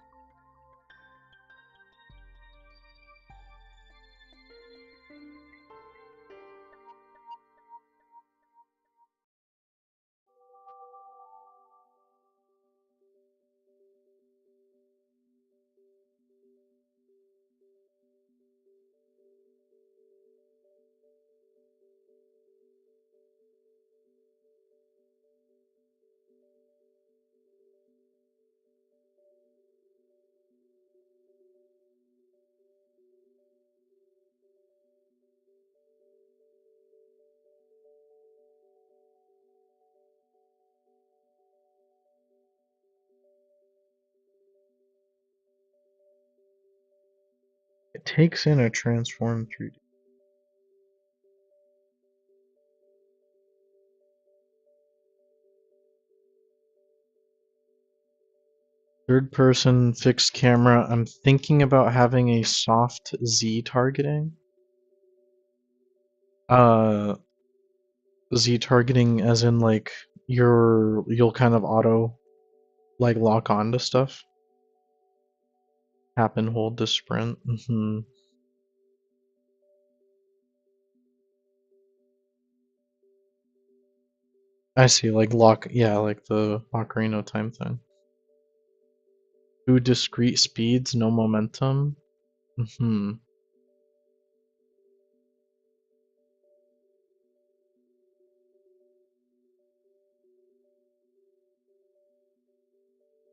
[SPEAKER 1] It takes in a transform 3D. Third person fixed camera. I'm thinking about having a soft Z targeting. Uh, Z targeting as in like you'll kind of auto like lock onto stuff. Tap and hold to sprint. I see, like lock, yeah, like the Ocarina of Time thing. Two discrete speeds, no momentum.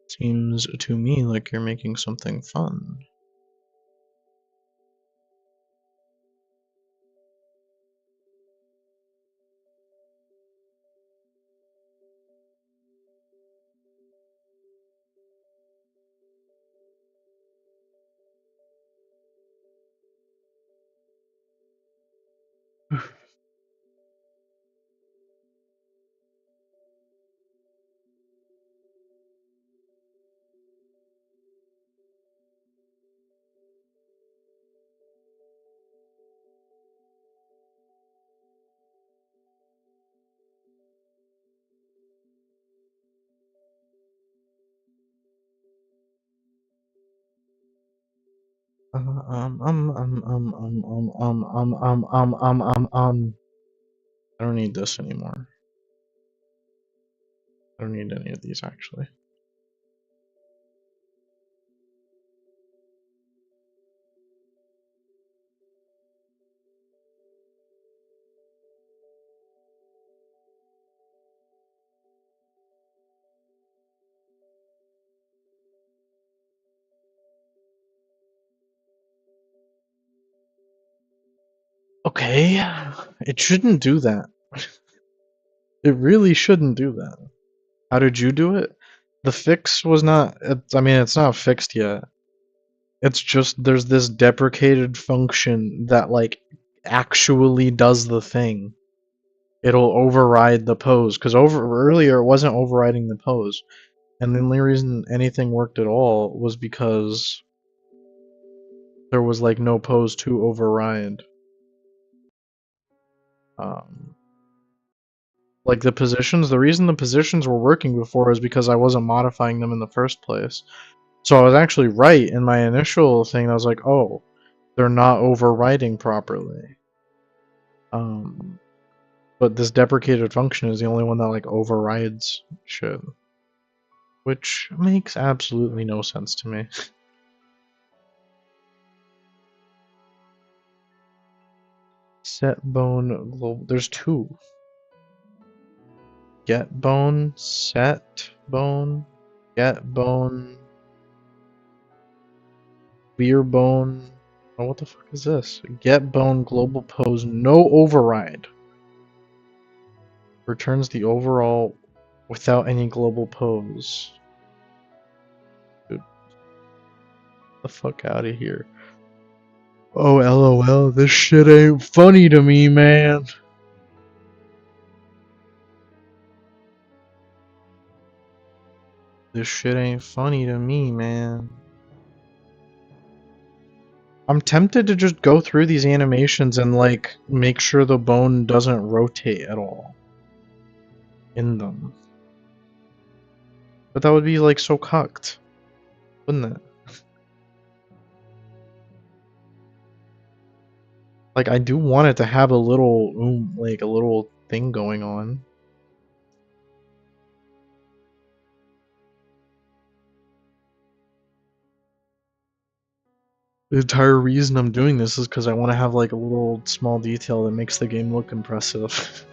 [SPEAKER 1] Seems to me like you're making something fun. I don't need this anymore. I don't need any of these actually. Okay, it shouldn't do that. It really shouldn't do that. How did you do it? The fix was not. I mean, it's not fixed yet. It's just there's this deprecated function that like actually does the thing. It'll override the pose because earlier it wasn't overriding the pose, and the only reason anything worked at all was because there was like no pose to override. Um, like the positions, the reason the positions were working before is because I wasn't modifying them in the first place. So I was actually right in my initial thing. I was like, oh, they're not overriding properly. But this deprecated function is the only one that like overrides shit, which makes absolutely no sense to me. Set bone global. There's two. Get bone, set bone, get bone, clear bone. Oh, what the fuck is this? Get bone global pose, no override. Returns the overall without any global pose. Dude, the fuck out of here. Oh, lol, this shit ain't funny to me, man. This shit ain't funny to me, man. I'm tempted to just go through these animations and, like, make sure the bone doesn't rotate at all in them. But that would be, like, so cucked, wouldn't it? Like, I do want it to have a little, like, a little thing going on. The entire reason I'm doing this is because I want to have, like, a little small detail that makes the game look impressive.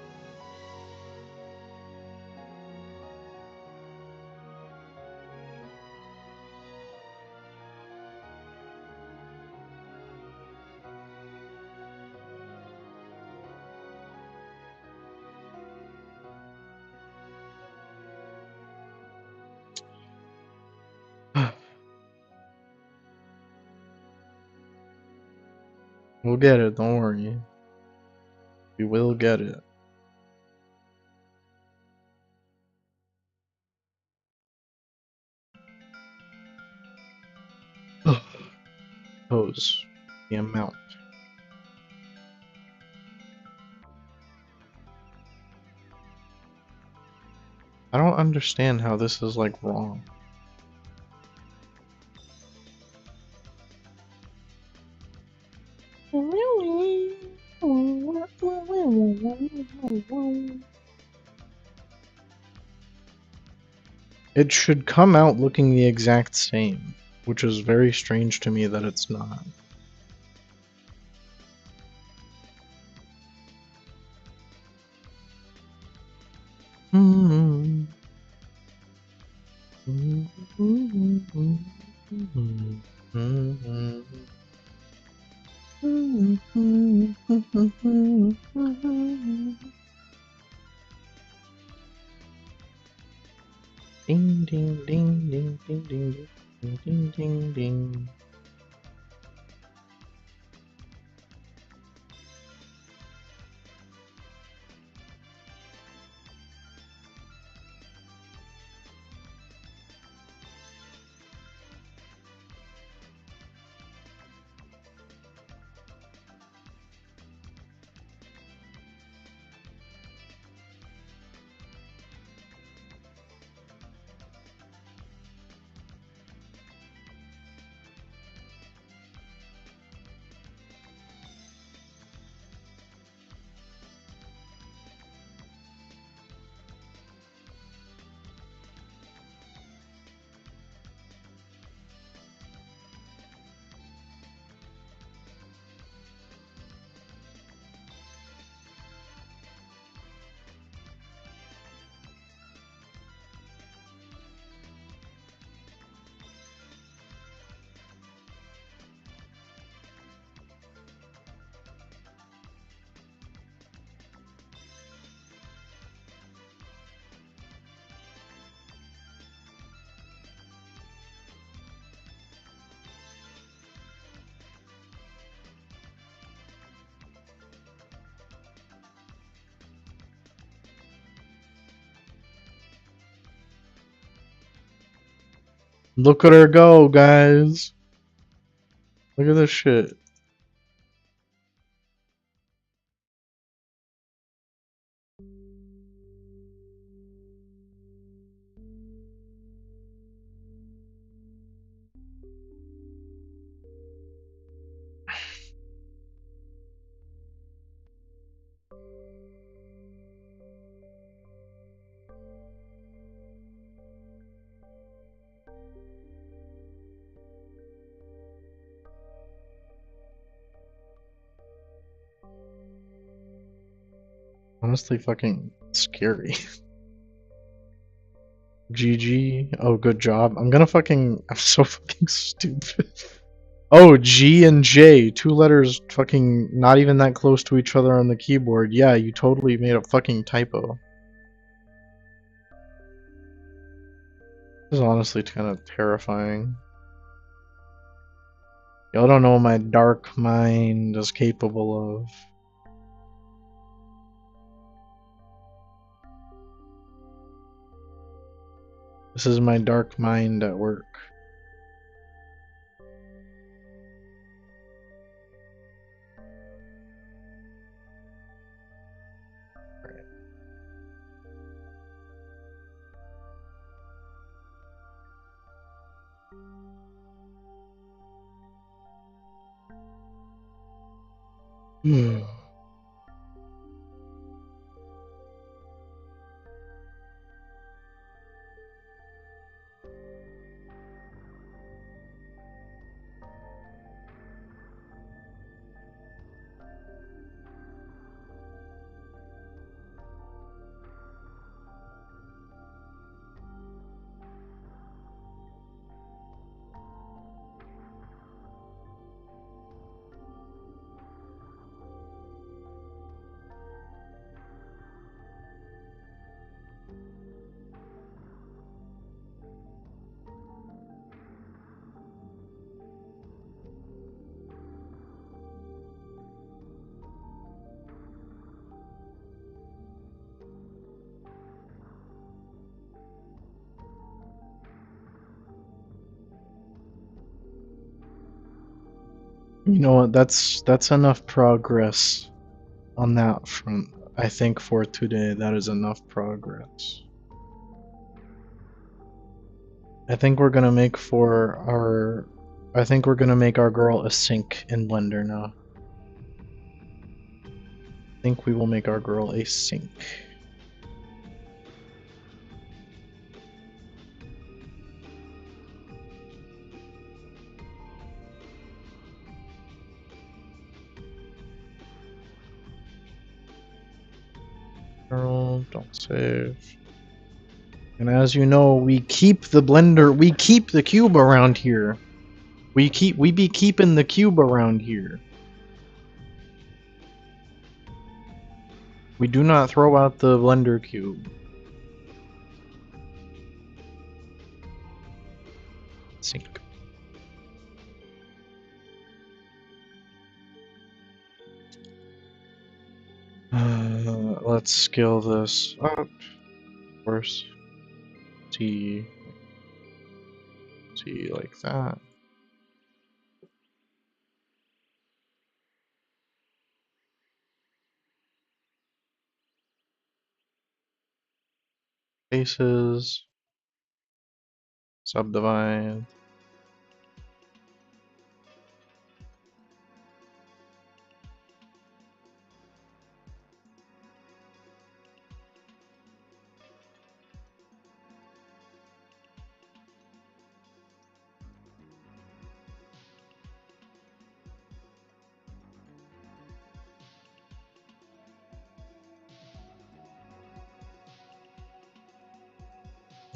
[SPEAKER 1] We'll get it, don't worry. We will get it. Pose. The amount. I don't understand how this is, like, wrong. It should come out looking the exact same, which is very strange to me that it's not. Ding ding ding ding ding ding ding ding ding ding. Look at her go, guys. Look at this shit. Honestly, fucking scary. GG. Oh, good job. I'm so fucking stupid. Oh, G and J. Two letters fucking not even that close to each other on the keyboard. Yeah, you totally made a fucking typo. This is honestly kind of terrifying. Y'all don't know what my dark mind is capable of. This is my dark mind at work. Hmm. You know what? That's enough progress on that front. I think for today, that is enough progress. I think we're gonna make for our. I think we're gonna make our girl a sink in Blender now. I think we will make our girl a sink. Girl, don't save. And as you know, we keep the blender, we keep the cube around here. We be keeping the cube around here. We do not throw out the blender cube. Sink. Let's scale this up. Of course. See like that. Faces. Subdivide.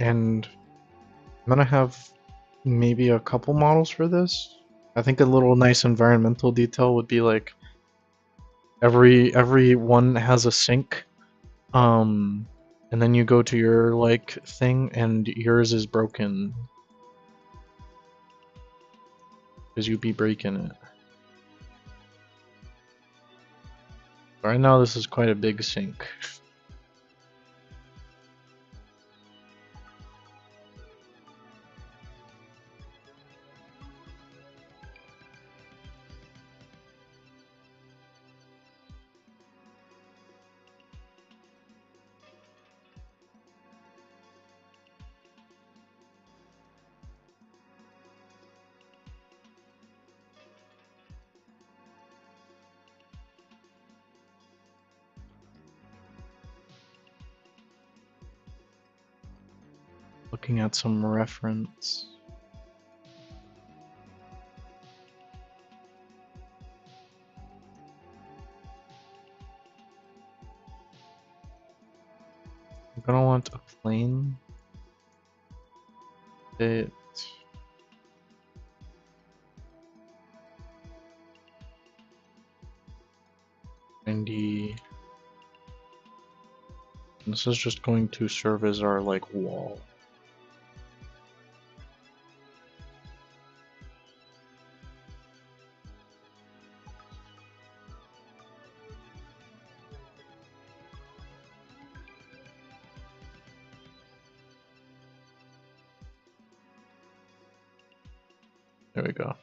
[SPEAKER 1] And I'm gonna have maybe a couple models for this. I think a little nice environmental detail would be like every one has a sink. And then you go to your like thing and yours is broken. Because you be breaking it. Right now this is quite a big sink. Looking at some reference. I'm gonna want a plane bit. 90. This is just going to serve as our like wall. There we go.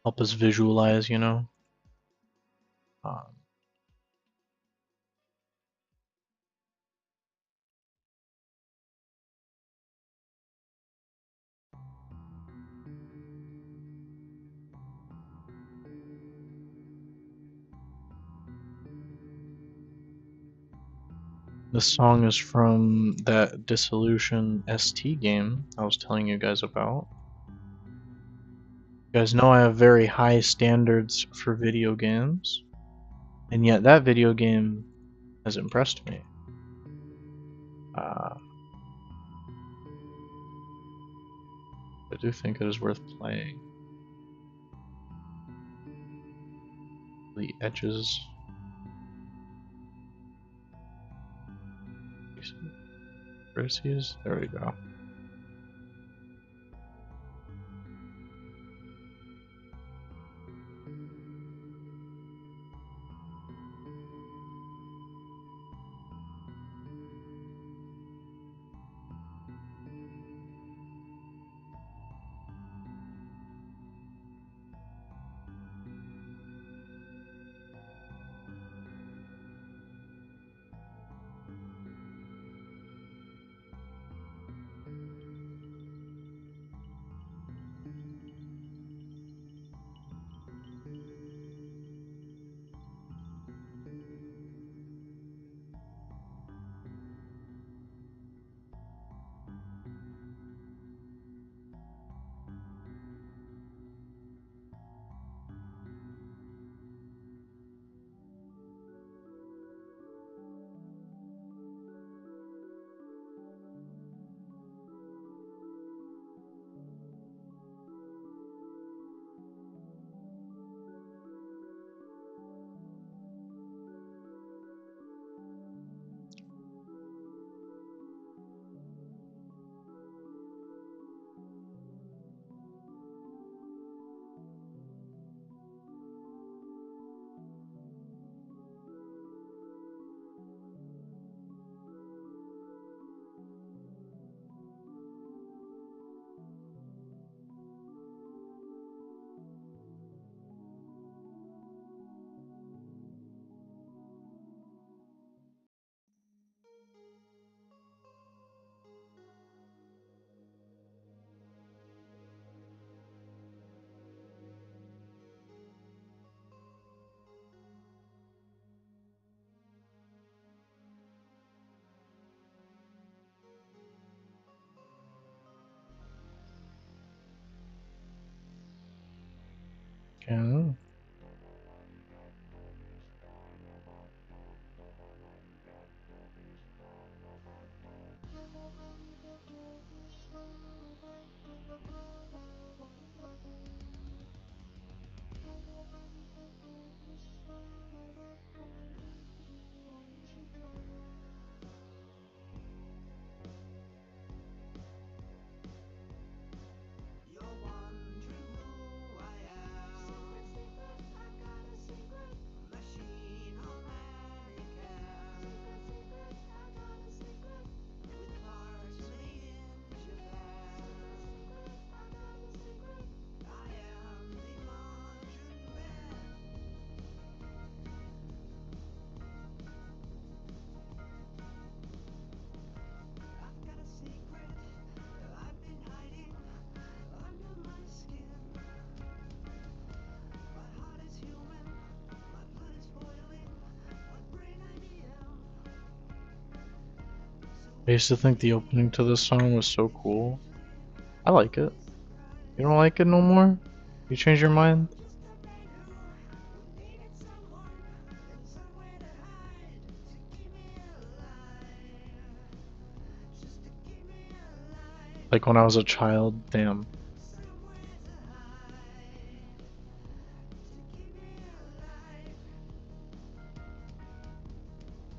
[SPEAKER 1] Help us visualize, you know. This song is from that Dissolution ST game I was telling you guys about. You guys know I have very high standards for video games, and yet that video game has impressed me. I do think it is worth playing. The edges. Vertices. There we go. Okay. I used to think the opening to this song was so cool. I like it. You don't like it no more? You change your mind? Like when I was a child? Damn.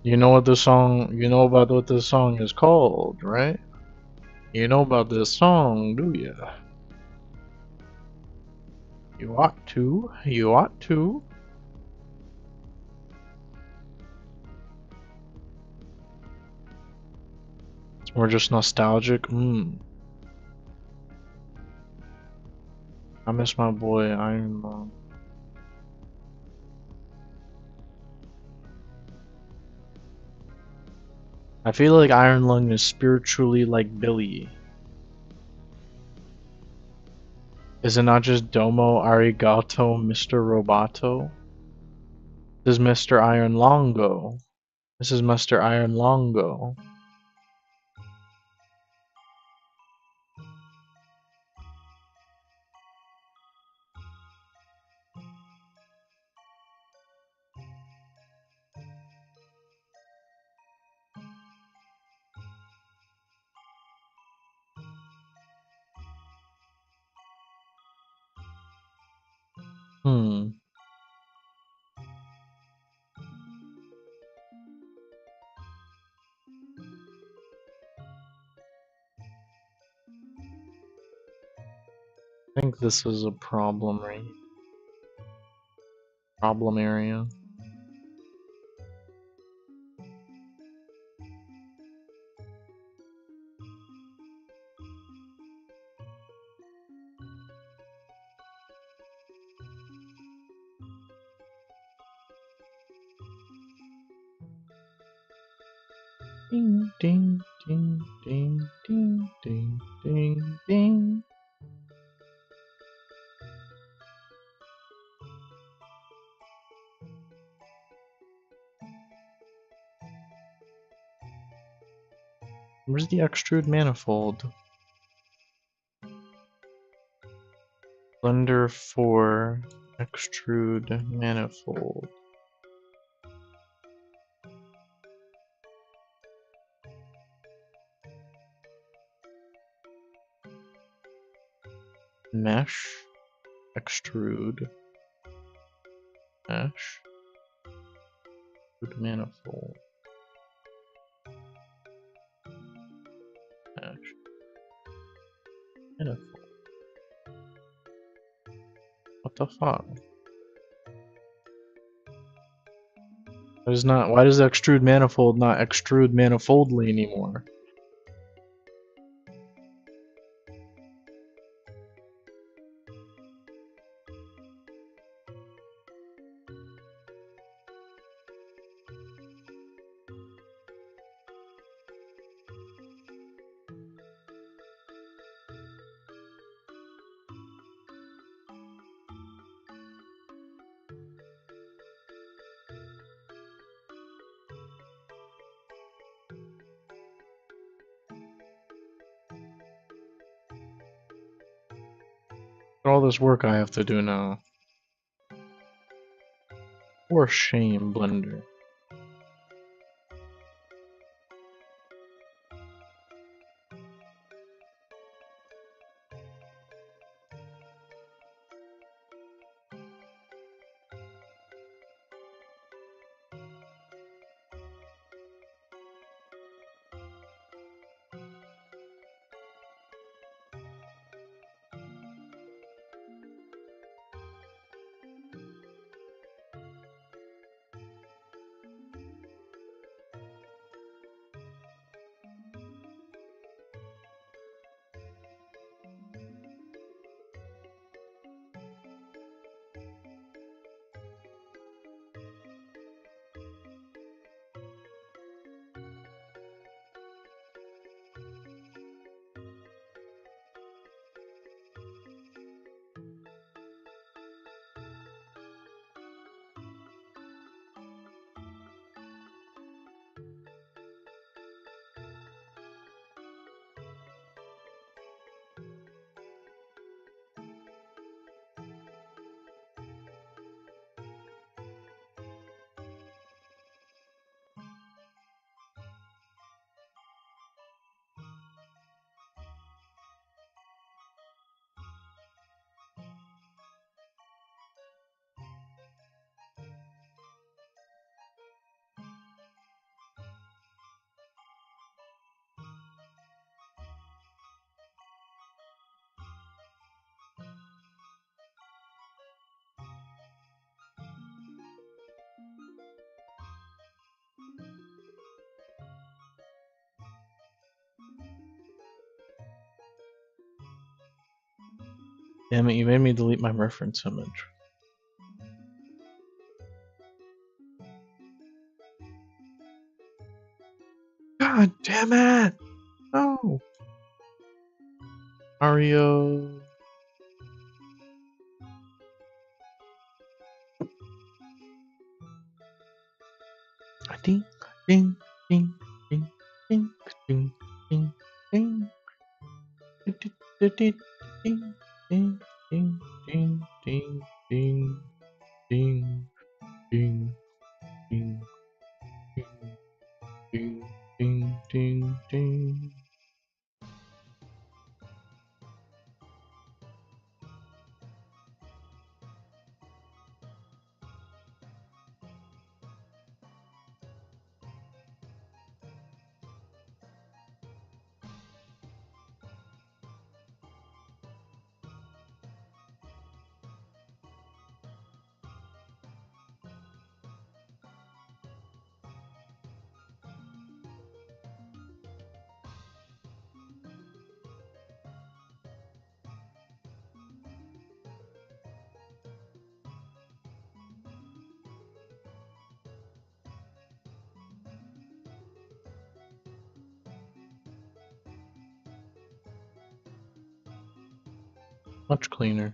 [SPEAKER 1] You know what the song, you know about what this song is called, right? You know about this song, do you? You ought to. You ought to. We're just nostalgic. I miss my boy Iron Man. I feel like Iron Lung is spiritually like Billy. Is it not just Domo Arigato Mr. Roboto? This is Mr. Iron Longo. This is Mr. Iron Longo. Hmm. I think this is a problem, right? Problem area. Ding, ding, ding, ding, ding, ding, ding, ding. Where's the extrude manifold? Blender 4 extrude manifold. Mesh, extrude, mesh, extrude manifold, mesh, manifold. What the fuck? Why does the extrude manifold not extrude manifoldly anymore? All this work I have to do now. For shame, Blender. Damn it, you made me delete my reference image. God damn it! No! Mario. Ding, ding, ding, ding, ding, ding, ding, ding. Ding, ding, ding, ding, ding, ding, ding, ding, ding, ding, ding, ding, ding, ding. Much cleaner.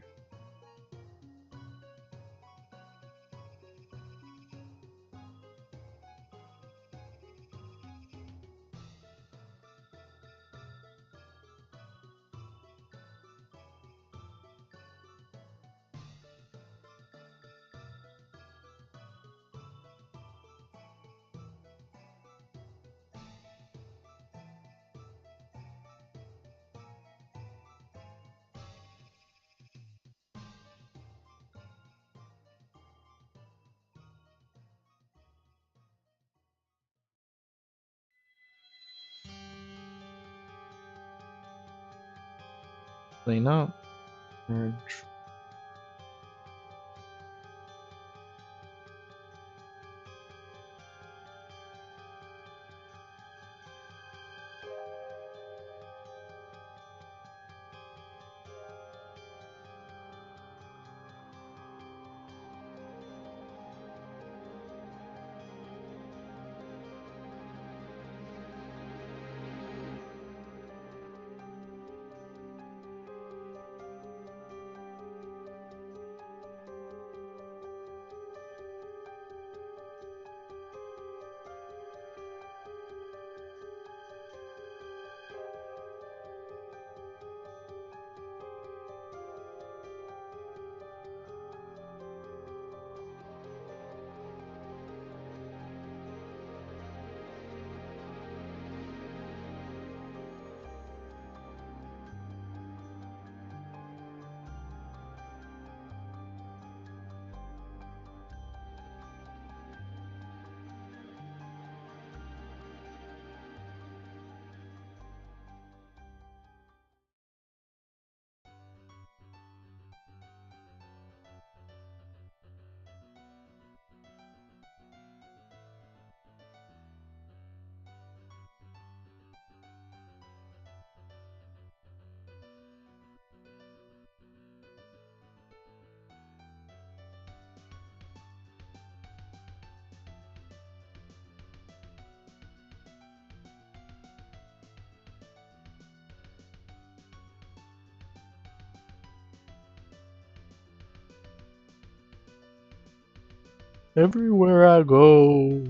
[SPEAKER 1] Clean up. Merge. Everywhere I go.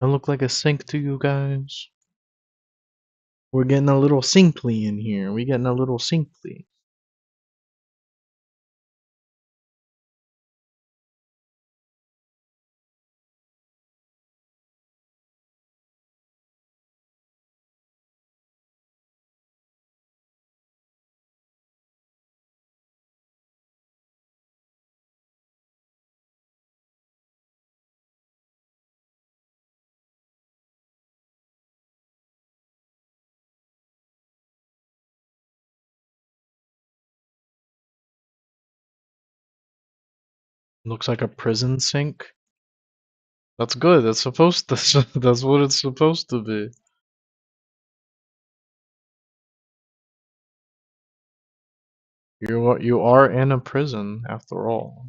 [SPEAKER 1] I look like a sink to you guys. We're getting a little sinkly in here. We getting a little sinkly. Looks like a prison sink. That's good. That's supposed to. That's what it's supposed to be. You are in a prison after all.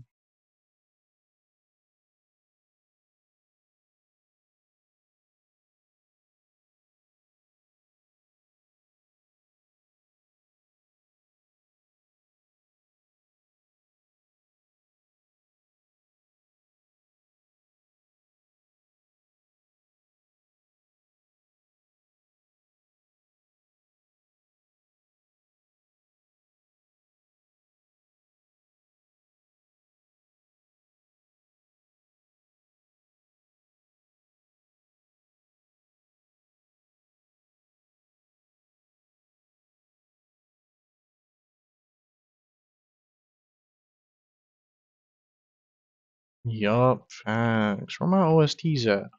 [SPEAKER 1] Yup, facts. Where my OSTs at?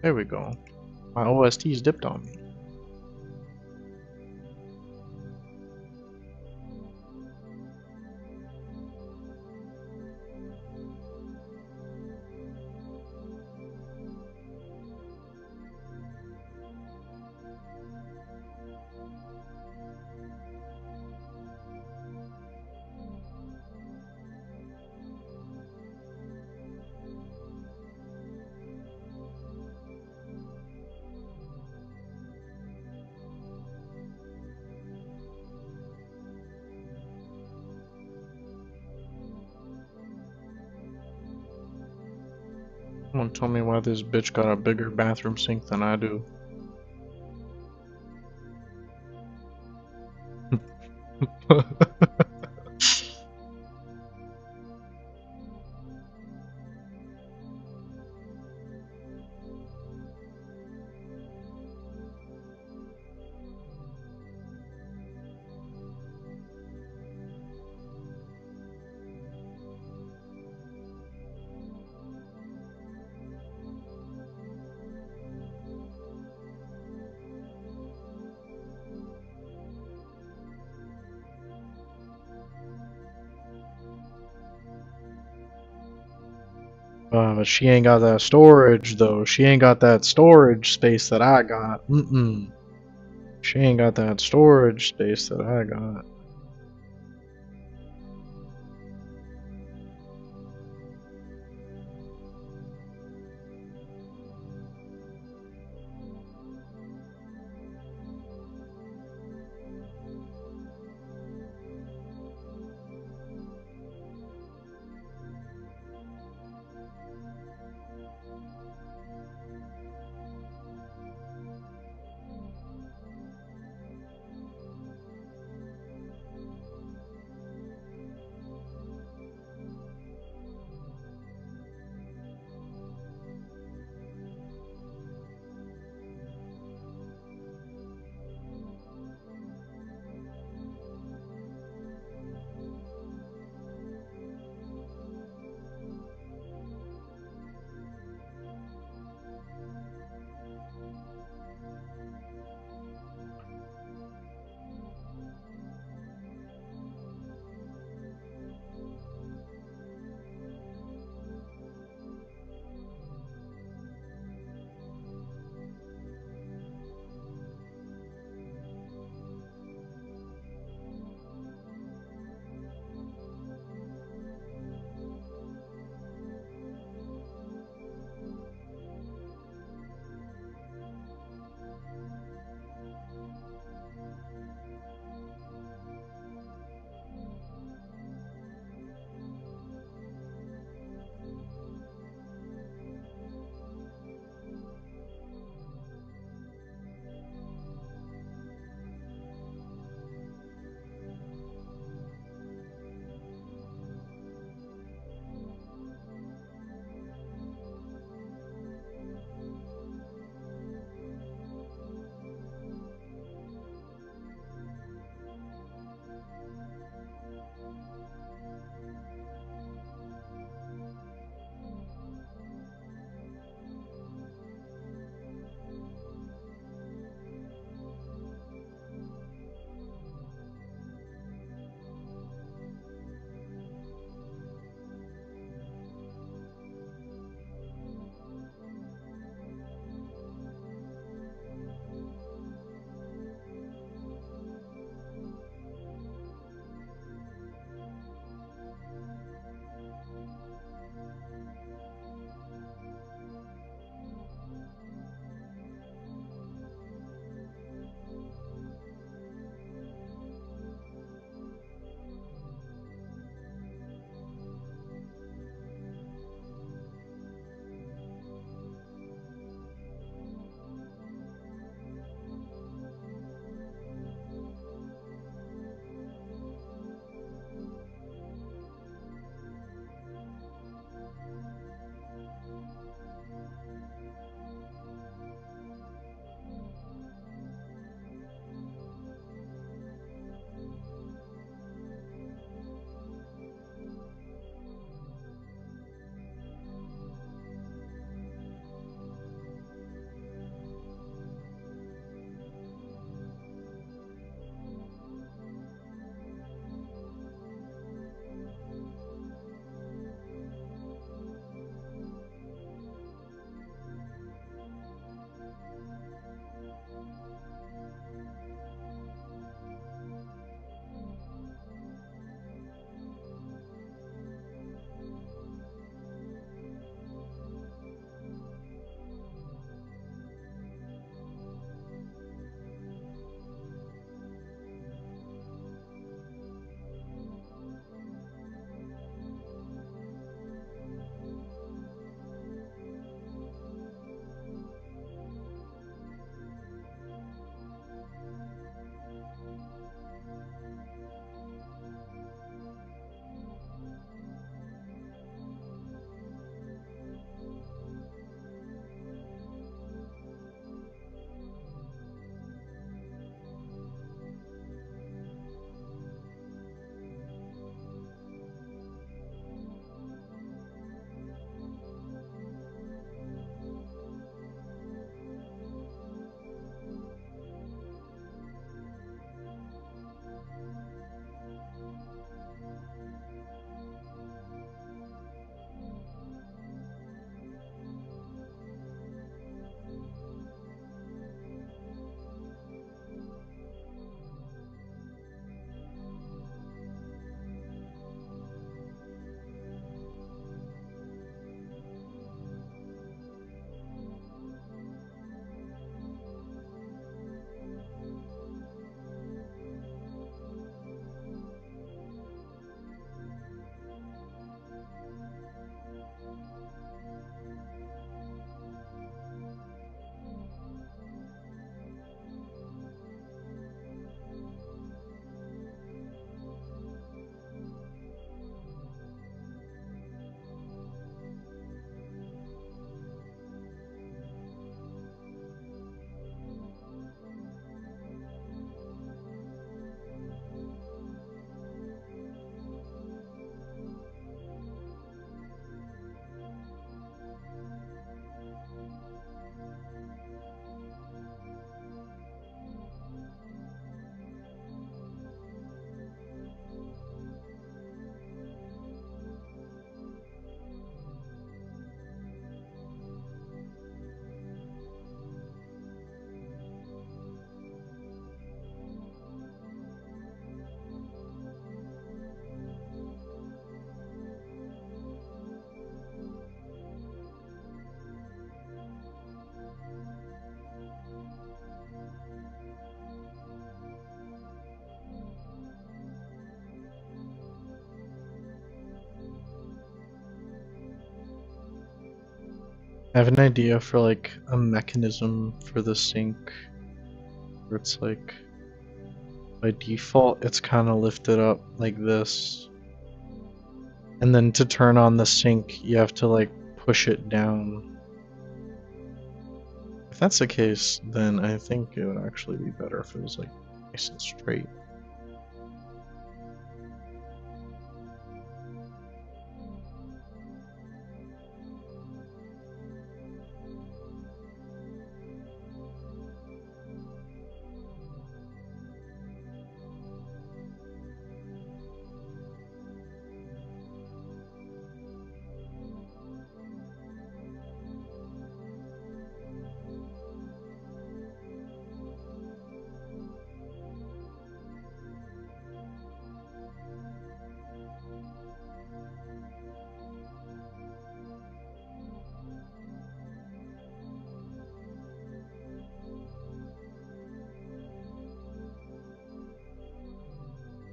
[SPEAKER 1] There we go. My OSTs dipped on me. Someone tell me why this bitch got a bigger bathroom sink than I do. But she ain't got that storage though. She ain't got that storage space that I got. She ain't got that storage space that I got. I have an idea for like a mechanism for the sink where it's like by default it's kind of lifted up like this, and then to turn on the sink you have to like push it down. If that's the case, then I think it would actually be better if it was like nice and straight.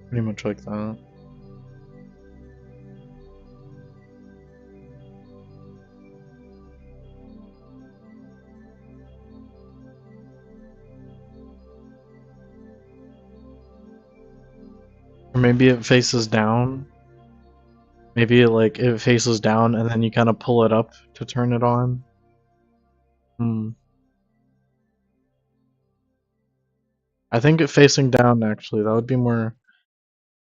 [SPEAKER 1] Pretty much like that. Or maybe it faces down. Maybe it faces down and then you kind of pull it up to turn it on. Hmm. I think it facing down actually, that would be more,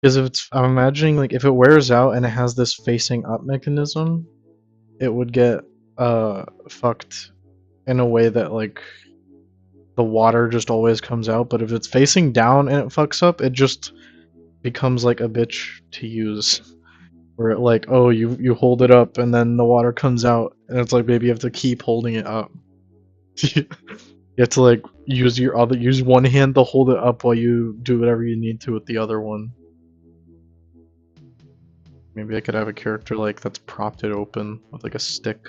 [SPEAKER 1] because if it's, I'm imagining like if it wears out and it has this facing up mechanism, it would get fucked in a way that like the water just always comes out, but if it's facing down and it fucks up, it just becomes like a bitch to use. Where it like, oh, you hold it up and then the water comes out, and it's like maybe you have to keep holding it up. You have to like use one hand to hold it up while you do whatever you need to with the other one. Maybe I could have a character like that's propped it open with like a stick.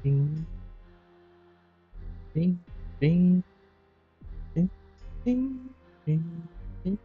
[SPEAKER 1] Ding, ding, ding, ding, ding, ding, ding.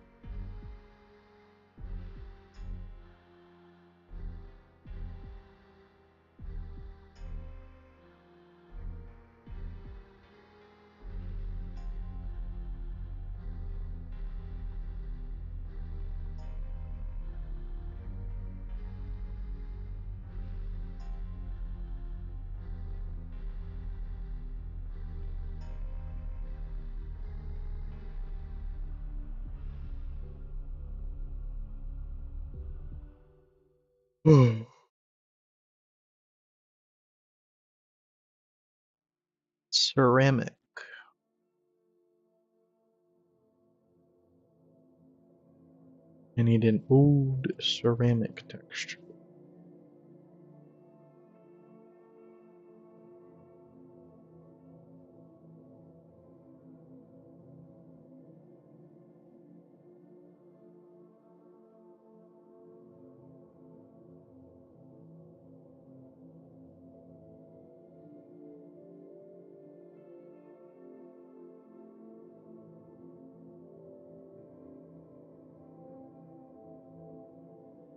[SPEAKER 1] Ceramic. I need an old ceramic texture.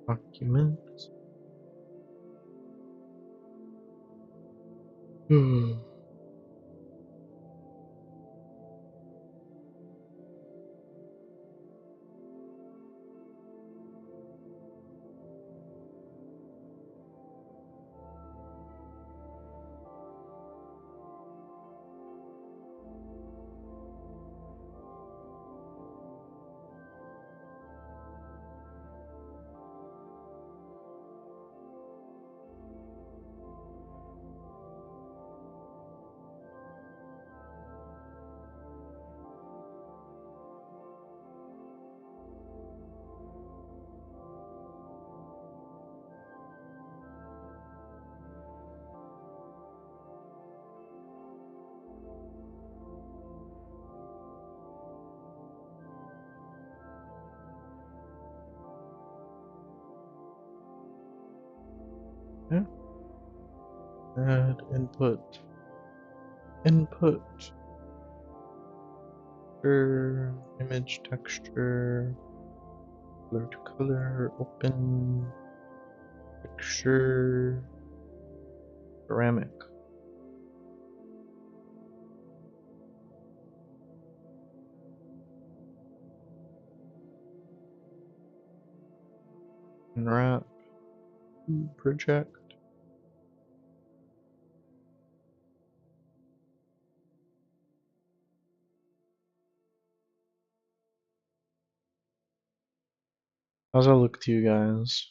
[SPEAKER 1] Documents. Yeah. Add input. Input. Image texture. Color to color. Open. Picture. Ceramic. Unwrap. Project. How's that look to you guys?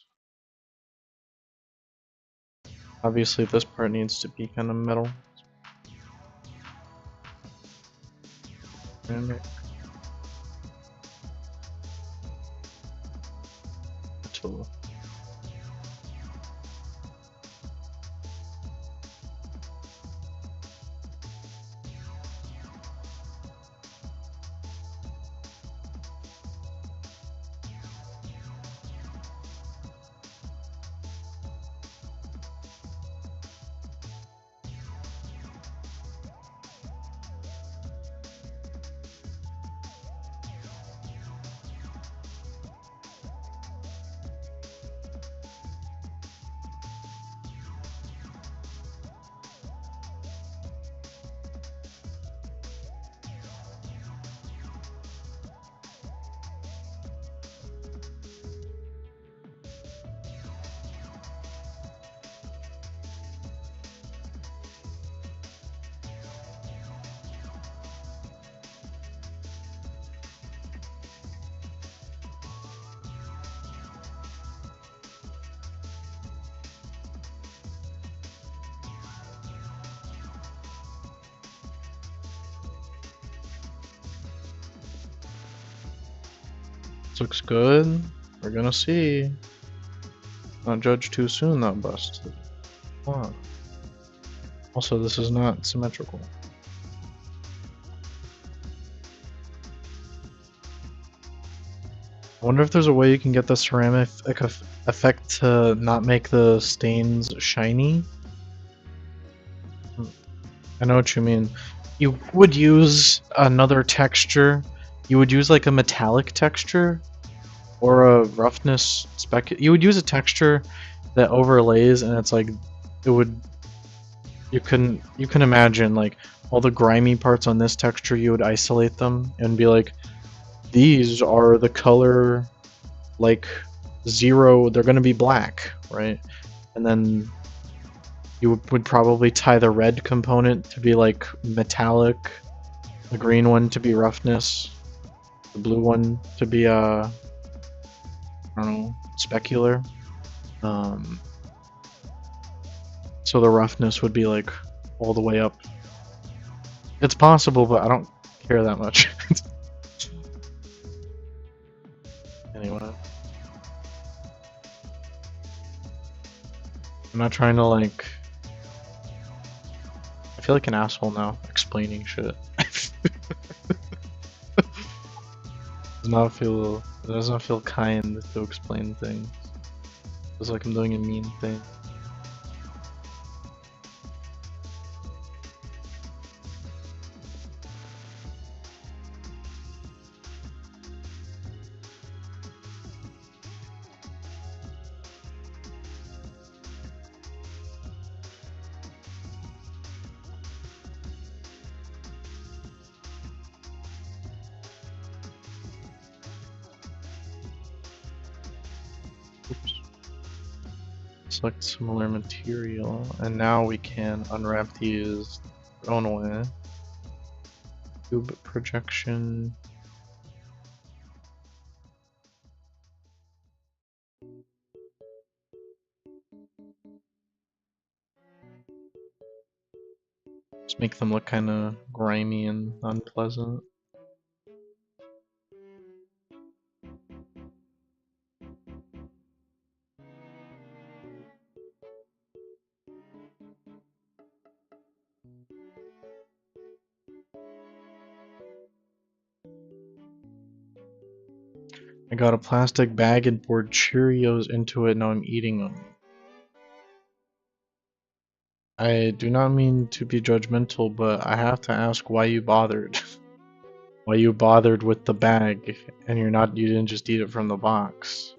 [SPEAKER 1] Obviously this part needs to be kind of metal. Ceramic. Metal. This looks good. We're gonna see. Not judge too soon, that busted. Come on. Also, this is not symmetrical. I wonder if there's a way you can get the ceramic effect to not make the stains shiny. I know what you mean. You would use another texture. You would use like a metallic texture or a roughness spec. You would use a texture that overlays, and it's like it would. You can imagine like all the grimy parts on this texture. You would isolate them and be like, these are the color like 0. They're gonna be black, right? And then you would probably tie the red component to be like metallic, the green one to be roughness, the blue one to be I don't know, specular. So the roughness would be like all the way up It's possible, but I don't care that much. Anyway, I'm not trying to like. I feel like an asshole now explaining shit. It does not feel kind to explain things. Feels like I'm doing a mean thing. Oops. Select similar material, and now we can unwrap these our own way. Tube projection. Just make them look kind of grimy and unpleasant. I got a plastic bag and poured Cheerios into it, now I'm eating them. I do not mean to be judgmental, but I have to ask why you bothered. Why you bothered with the bag and you didn't just eat it from the box.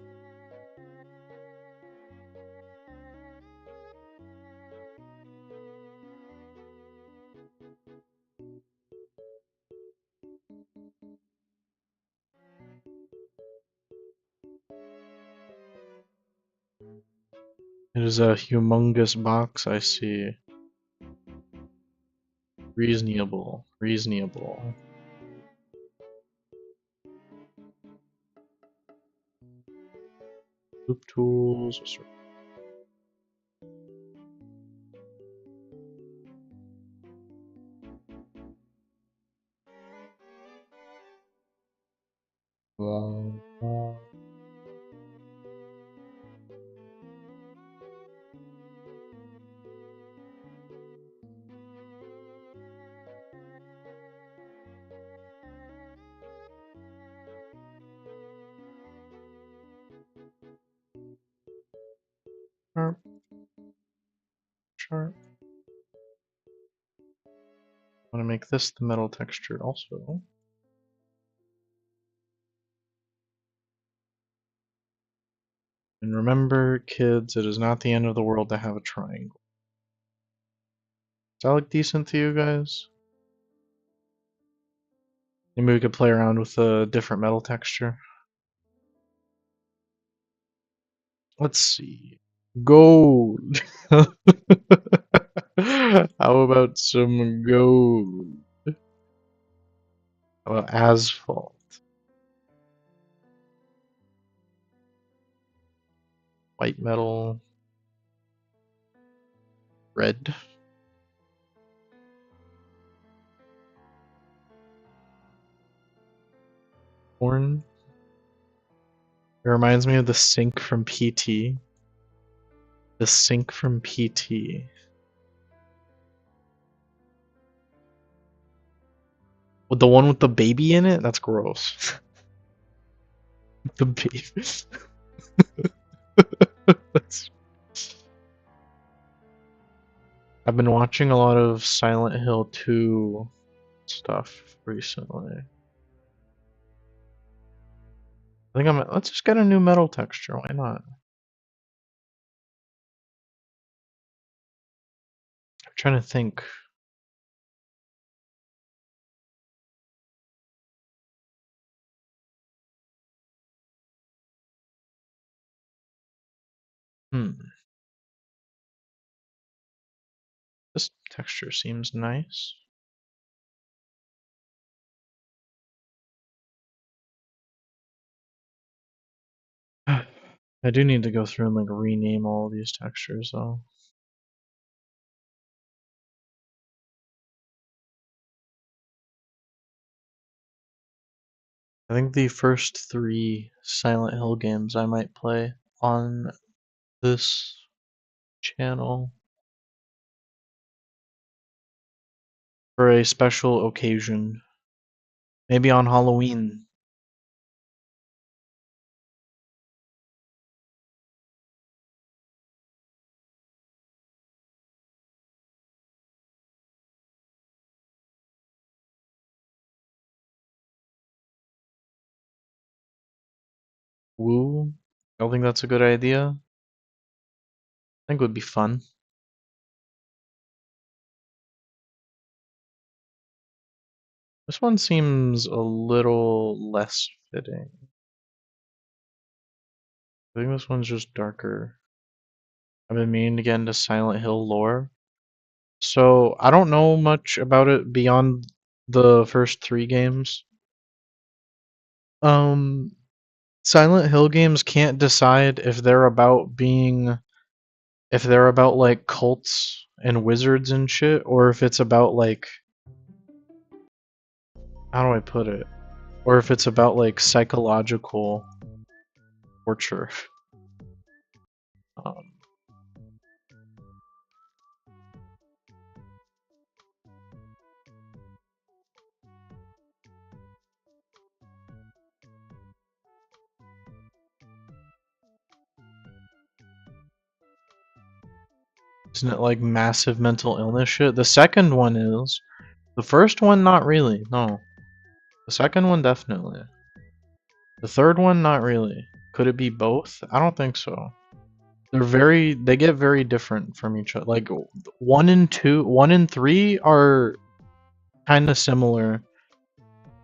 [SPEAKER 1] It is a humongous box, I see. Reasonable. Reasonable. Loop tools. Sharp. Sharp. I want to make this the metal texture also. And remember, kids, it is not the end of the world to have a triangle. Does that look decent to you guys? Maybe we could play around with a different metal texture. Let's see. Gold. How about some gold? How about asphalt? White metal. Red. Orange. It reminds me of the sink from PT. The sink from PT. With the one with the baby in it? That's gross. The baby. That's... I've been watching a lot of Silent Hill 2 stuff recently. I think let's just get a new metal texture, why not? I'm trying to think. This texture seems nice. I do need to go through and like rename all these textures though. I think the first 3 Silent Hill games I might play on this channel for a special occasion. Maybe on Halloween. Woo? I don't think that's a good idea. I think it would be fun. This one seems a little less fitting. I think this one's just darker. I've been meaning to get into Silent Hill lore. So I don't know much about it beyond the first 3 games. Um, Silent Hill games can't decide if they're about like cults and wizards and shit, or if it's about like, how do I put it? Or if it's about like psychological torture. Um, isn't it like massive mental illness shit? The second one is. The first one, not really. No. The second one, definitely. The third one, not really. Could it be both? I don't think so. They get very different from each other. Like 1 and 3 are kind of similar.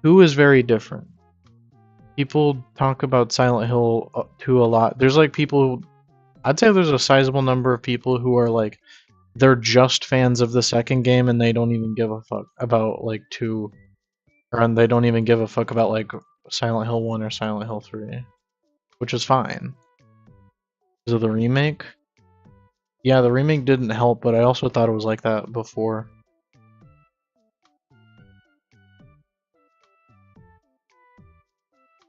[SPEAKER 1] 2 is very different. People talk about Silent Hill 2 a lot. There's like people, I'd say there's a sizable number of people who are like, they're just fans of the second game and they don't even give a fuck about like 2, and they don't even give a fuck about like Silent Hill 1 or Silent Hill 3, which is fine. Because of the remake? Yeah, the remake didn't help, but I also thought it was like that before.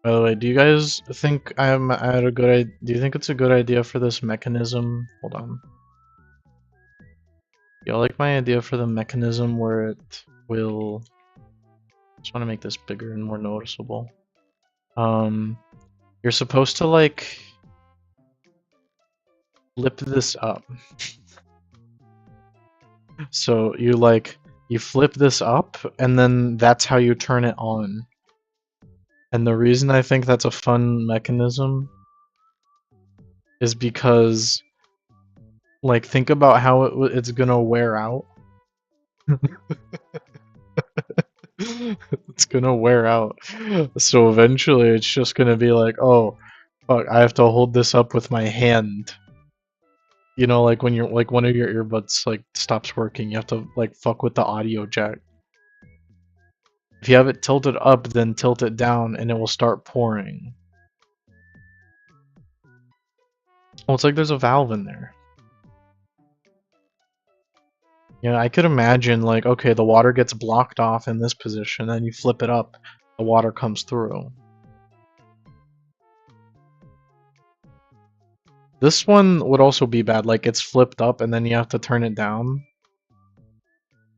[SPEAKER 1] By the way, do you guys think I'm at a good idea? Do you think it's a good idea for this mechanism? Hold on. Y'all like my idea for the mechanism where it will... Just want to make this bigger and more noticeable. You're supposed to like flip this up. So you flip this up and then that's how you turn it on. And the reason I think that's a fun mechanism is because like think about how it's gonna wear out. It's gonna wear out. So eventually it's just gonna be like, oh fuck, I have to hold this up with my hand. You know, like when you're like one of your earbuds like stops working, you have to like fuck with the audio jack. If you have it tilted up, then tilt it down and it will start pouring. Well, it's like there's a valve in there. Yeah, I could imagine like, okay, the water gets blocked off in this position, then you flip it up, the water comes through. This one would also be bad, like it's flipped up and then you have to turn it down.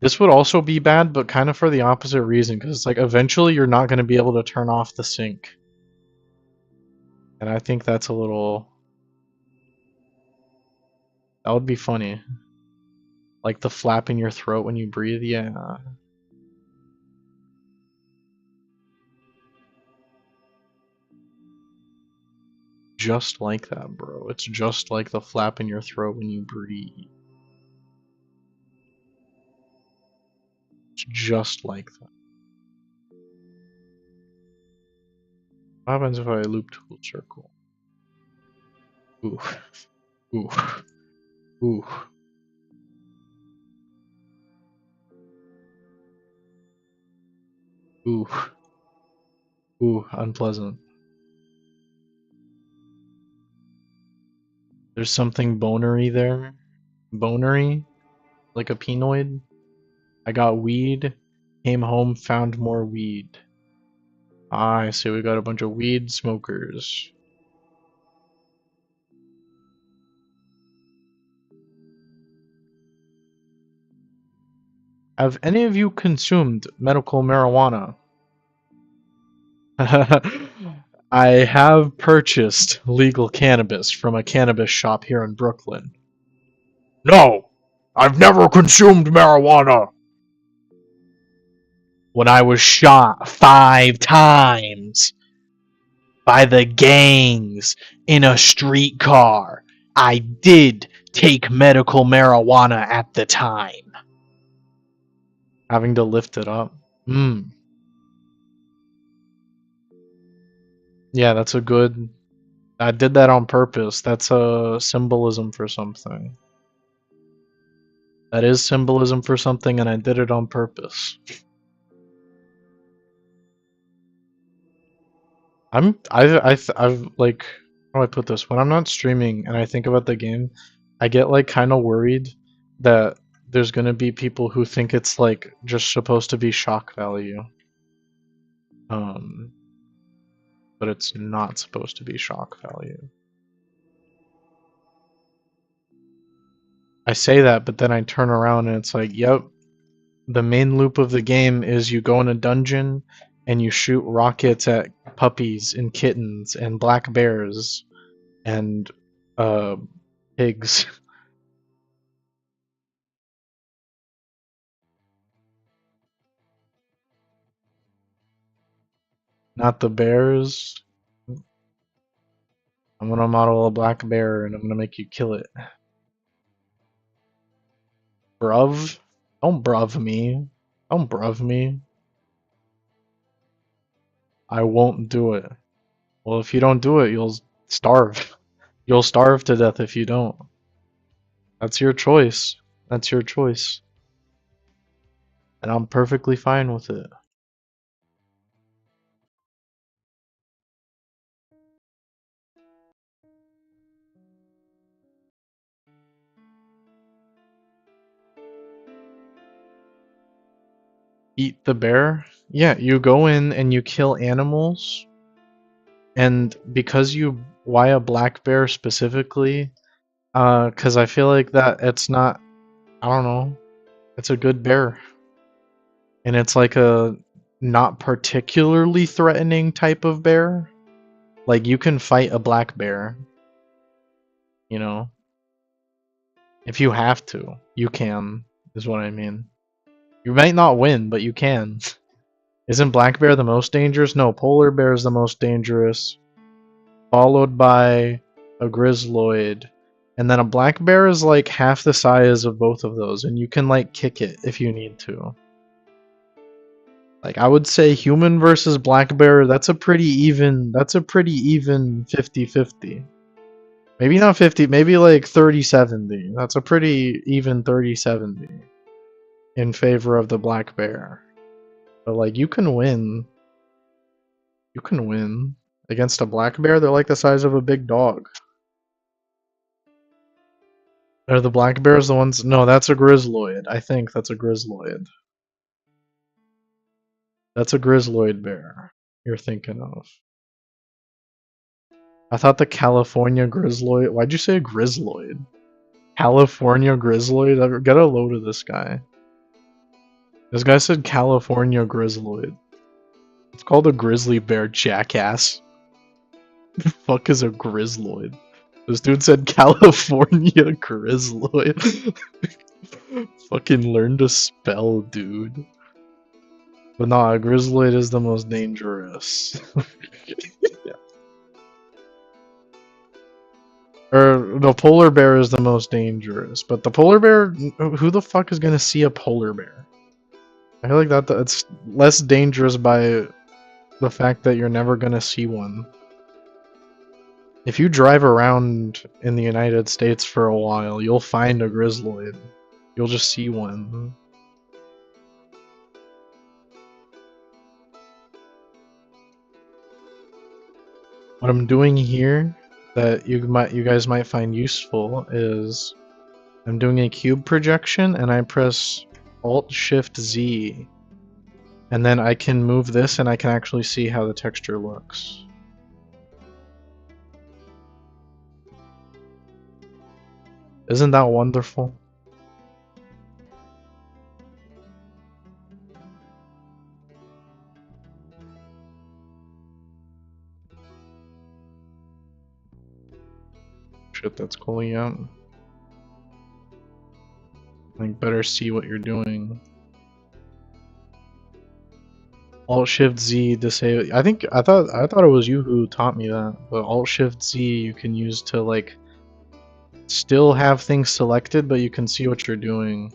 [SPEAKER 1] This would also be bad, but kind of for the opposite reason, because it's like eventually you're not going to be able to turn off the sink. And I think that's a little... That would be funny. Like the flap in your throat when you breathe, yeah. Just like that, bro. It's just like the flap in your throat when you breathe. It's just like that. What happens if I loop tool circle? Ooh. Ooh. Ooh. Ooh. Ooh. Unpleasant. There's something bonery there. Bonery? Like a penoid? I got weed. Came home, found more weed. Ah, I see we got a bunch of weed smokers. Have any of you consumed medical marijuana? I have purchased legal cannabis from a cannabis shop here in Brooklyn. No! I've never consumed marijuana! When I was shot 5 times by the gangs in a streetcar, I did take medical marijuana at the time. Having to lift it up. Yeah, that's a good... I did that on purpose. That's a symbolism for something. That is symbolism for something, and I did it on purpose. I've like, how do I put this? When I'm not streaming and I think about the game, I get like kind of worried that there's gonna be people who think it's like just supposed to be shock value. Um, but it's not supposed to be shock value. I say that, but then I turn around and it's like, yep, the main loop of the game is you go in a dungeon and you shoot rockets at puppies and kittens and black bears and pigs. Not the bears. I'm gonna model a black bear and I'm gonna make you kill it. Bruv? Don't bruv me. Don't bruv me. I won't do it. Well, if you don't do it, you'll starve. You'll starve to death if you don't. That's your choice. That's your choice. And I'm perfectly fine with it. Eat the bear? Yeah, you go in and you kill animals. And because you... Why a black bear specifically? Because I feel like that it's not... I don't know. It's a good bear. And it's like a not particularly threatening type of bear. Like, you can fight a black bear. You know? If you have to, you can, is what I mean. You might not win, but you can. Isn't black bear the most dangerous? No, polar bear is the most dangerous. Followed by a grizzloid. And then a black bear is like half the size of both of those, and you can like kick it if you need to. Like, I would say human versus black bear, that's a pretty even 50-50. Maybe not 50, maybe like 30-70. That's a pretty even 30-70 in favor of the black bear. But like, you can win. You can win against a black bear. They're like the size of a big dog. Are the black bears the ones? No, that's a grizzloid. I think that's a grizzloid. That's a grizzloid bear you're thinking of. I thought the California grizzloid... Why'd you say grizzloid? California grizzloid? Get a load of this guy. This guy said California grizzloid. It's called a grizzly bear, jackass. The fuck is a grizzloid? This dude said California grizzloid. Fucking learn to spell, dude. But nah, a grizzloid is the most dangerous. Yeah. Or the polar bear is the most dangerous. But the polar bear, who the fuck is gonna see a polar bear? I feel like it's less dangerous by the fact that you're never gonna see one. If you drive around in the United States for a while, you'll find a grizzloid. You'll just see one. What I'm doing here that you guys might find useful is I'm doing a cube projection and I press Alt Shift Z And then I can move this and I can actually see how the texture looks. Isn't that wonderful? Shit, that's cool, yeah. Like, better see what you're doing. Alt Shift Z disable. I thought it was you who taught me that, but Alt Shift Z you can use to like still have things selected, but you can see what you're doing.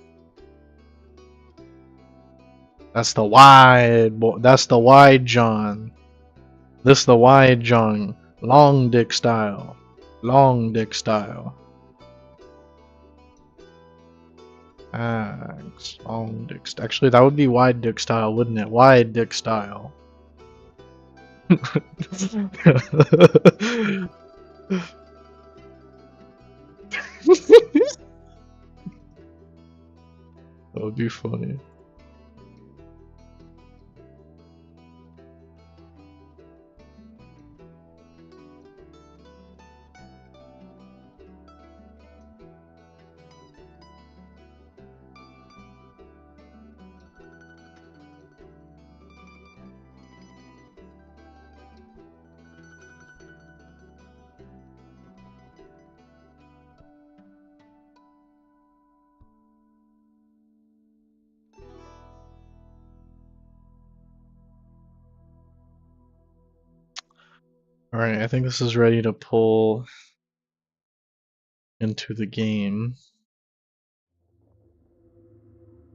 [SPEAKER 1] That's the wide, that's the wide John. This the wide John, long dick style, long dick style. Long dick. Actually, that would be wide dick style, wouldn't it? Wide dick style. That would be funny. Alright, I think this is ready to pull into the game.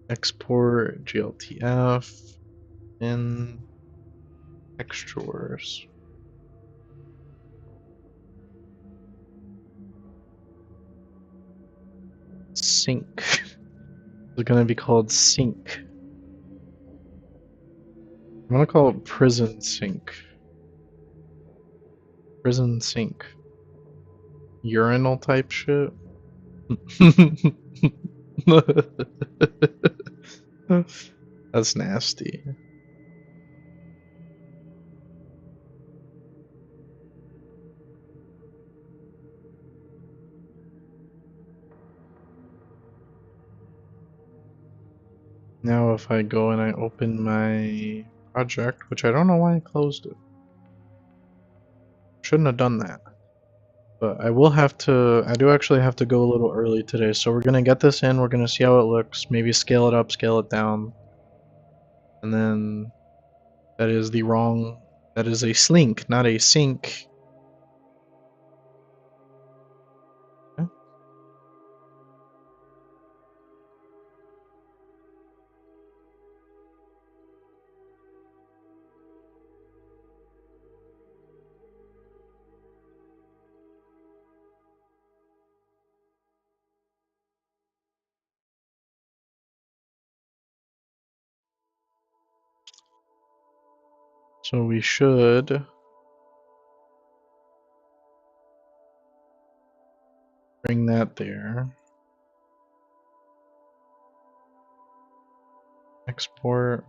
[SPEAKER 1] Export GLTF in textures. Sync. It's gonna be called sync. I'm gonna call it prison sync. Prison sync. Urinal type shit. That's nasty. Now if I go and I open my project, which I don't know why I closed it. Shouldn't have done that. But I do actually have to go a little early today, so we're gonna get this in, we're gonna see how it looks, maybe scale it up, scale it down. And then that is that is a slink, not a sink. Yeah. So we should bring that there. Export.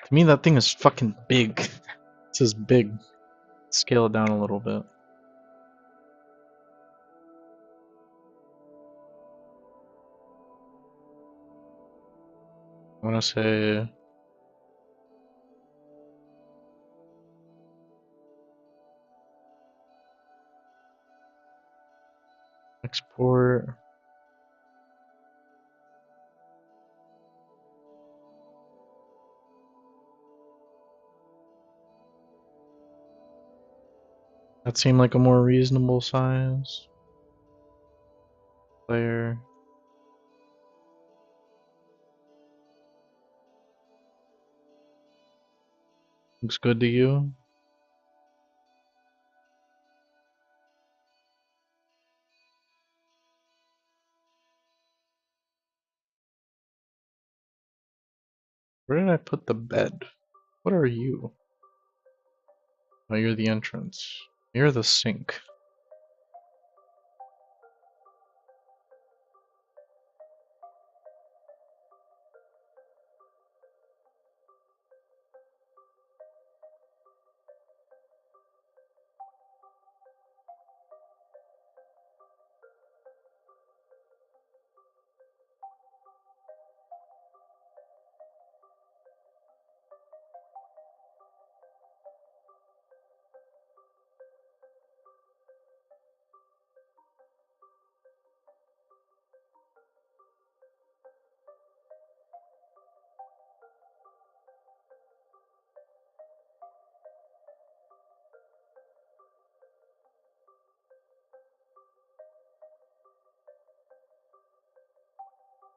[SPEAKER 1] To me, that thing is fucking big. This is big. Scale it down a little bit. I want to say export. That seemed like a more reasonable size. Player. Looks good to you? Where did I put the bed? What are you? Oh, you're the entrance. You're the sink.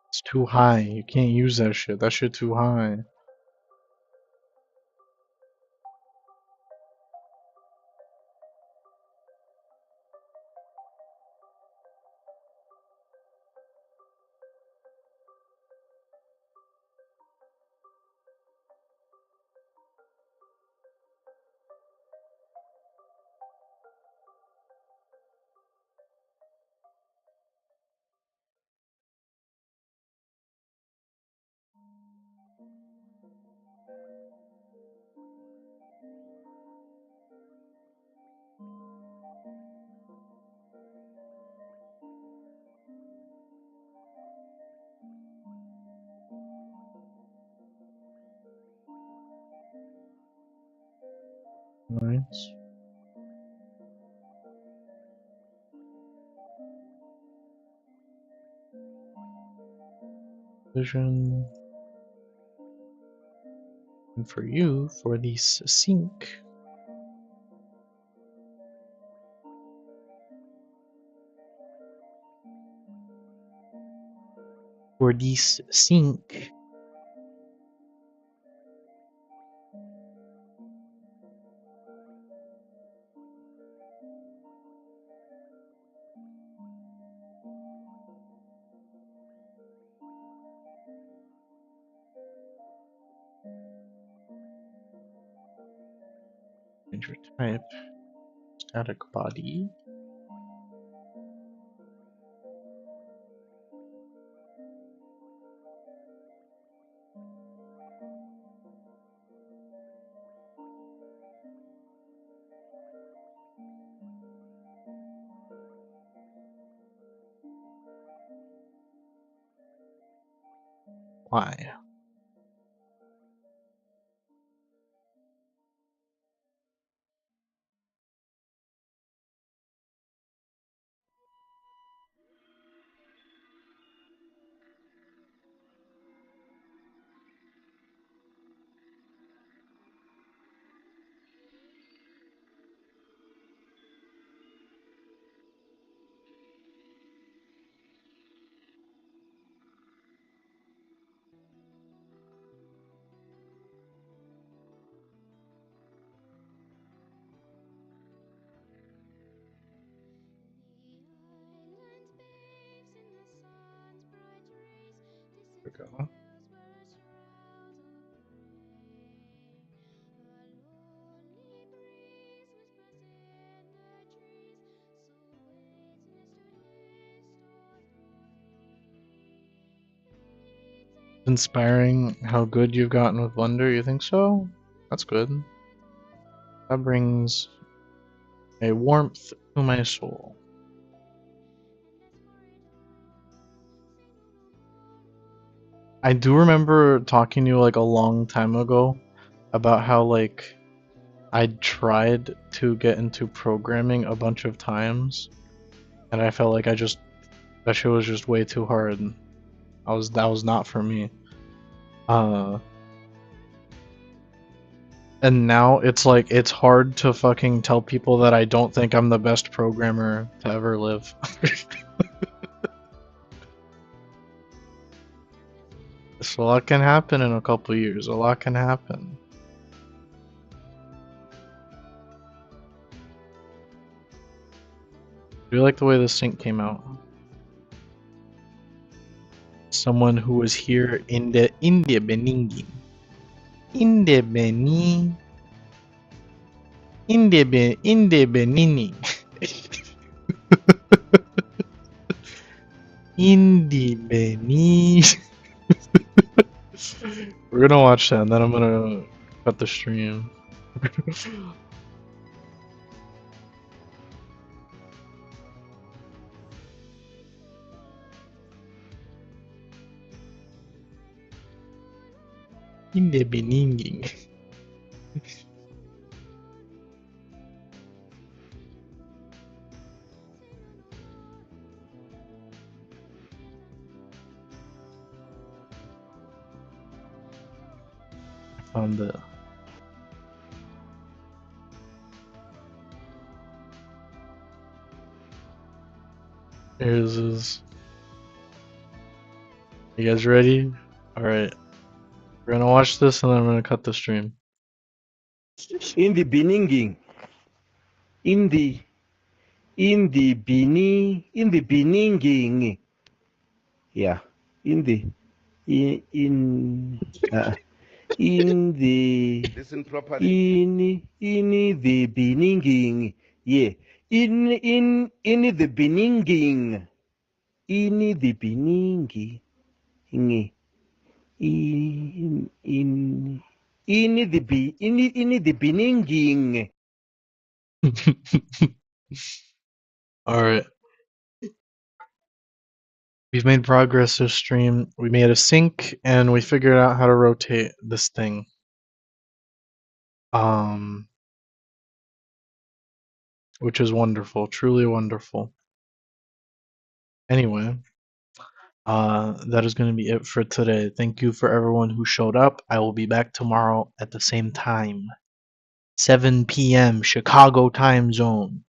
[SPEAKER 1] It's too high. You can't use that shit. That shit too high. Nice. Vision. And for you, for the sink. For this sink. Change your type. Static body. Why? There we go. Inspiring how good you've gotten with Blender, you think so? That's good. That brings a warmth to my soul. I do remember talking to you like a long time ago about how like I tried to get into programming a bunch of times and I felt like that shit was just way too hard. That was not for me. And now it's like it's hard to fucking tell people that I don't think I'm the best programmer to ever live. So a lot can happen in a couple years. A lot can happen. Do you like the way the sync came out? Someone who was here in the beginning. Inde Beni. Inde Benini. Indi Beni. We're gonna watch that and then I'm gonna cut the stream. Inde Beninging. Found it. Here's his. You guys ready? Alright. We're gonna watch this and then I'm gonna cut the stream.
[SPEAKER 2] In the beginning, in the beginning, yeah, in the in the
[SPEAKER 3] Listen properly.
[SPEAKER 2] in the beginning, yeah, in the beginning, in the beginning, in the beginning.
[SPEAKER 1] Alright. We've made progress this stream. We made a sync and we figured out how to rotate this thing. Which is wonderful, truly wonderful. Anyway, that is going to be it for today. Thank you for everyone who showed up. I will be back tomorrow at the same time, 7 p.m. Chicago time zone.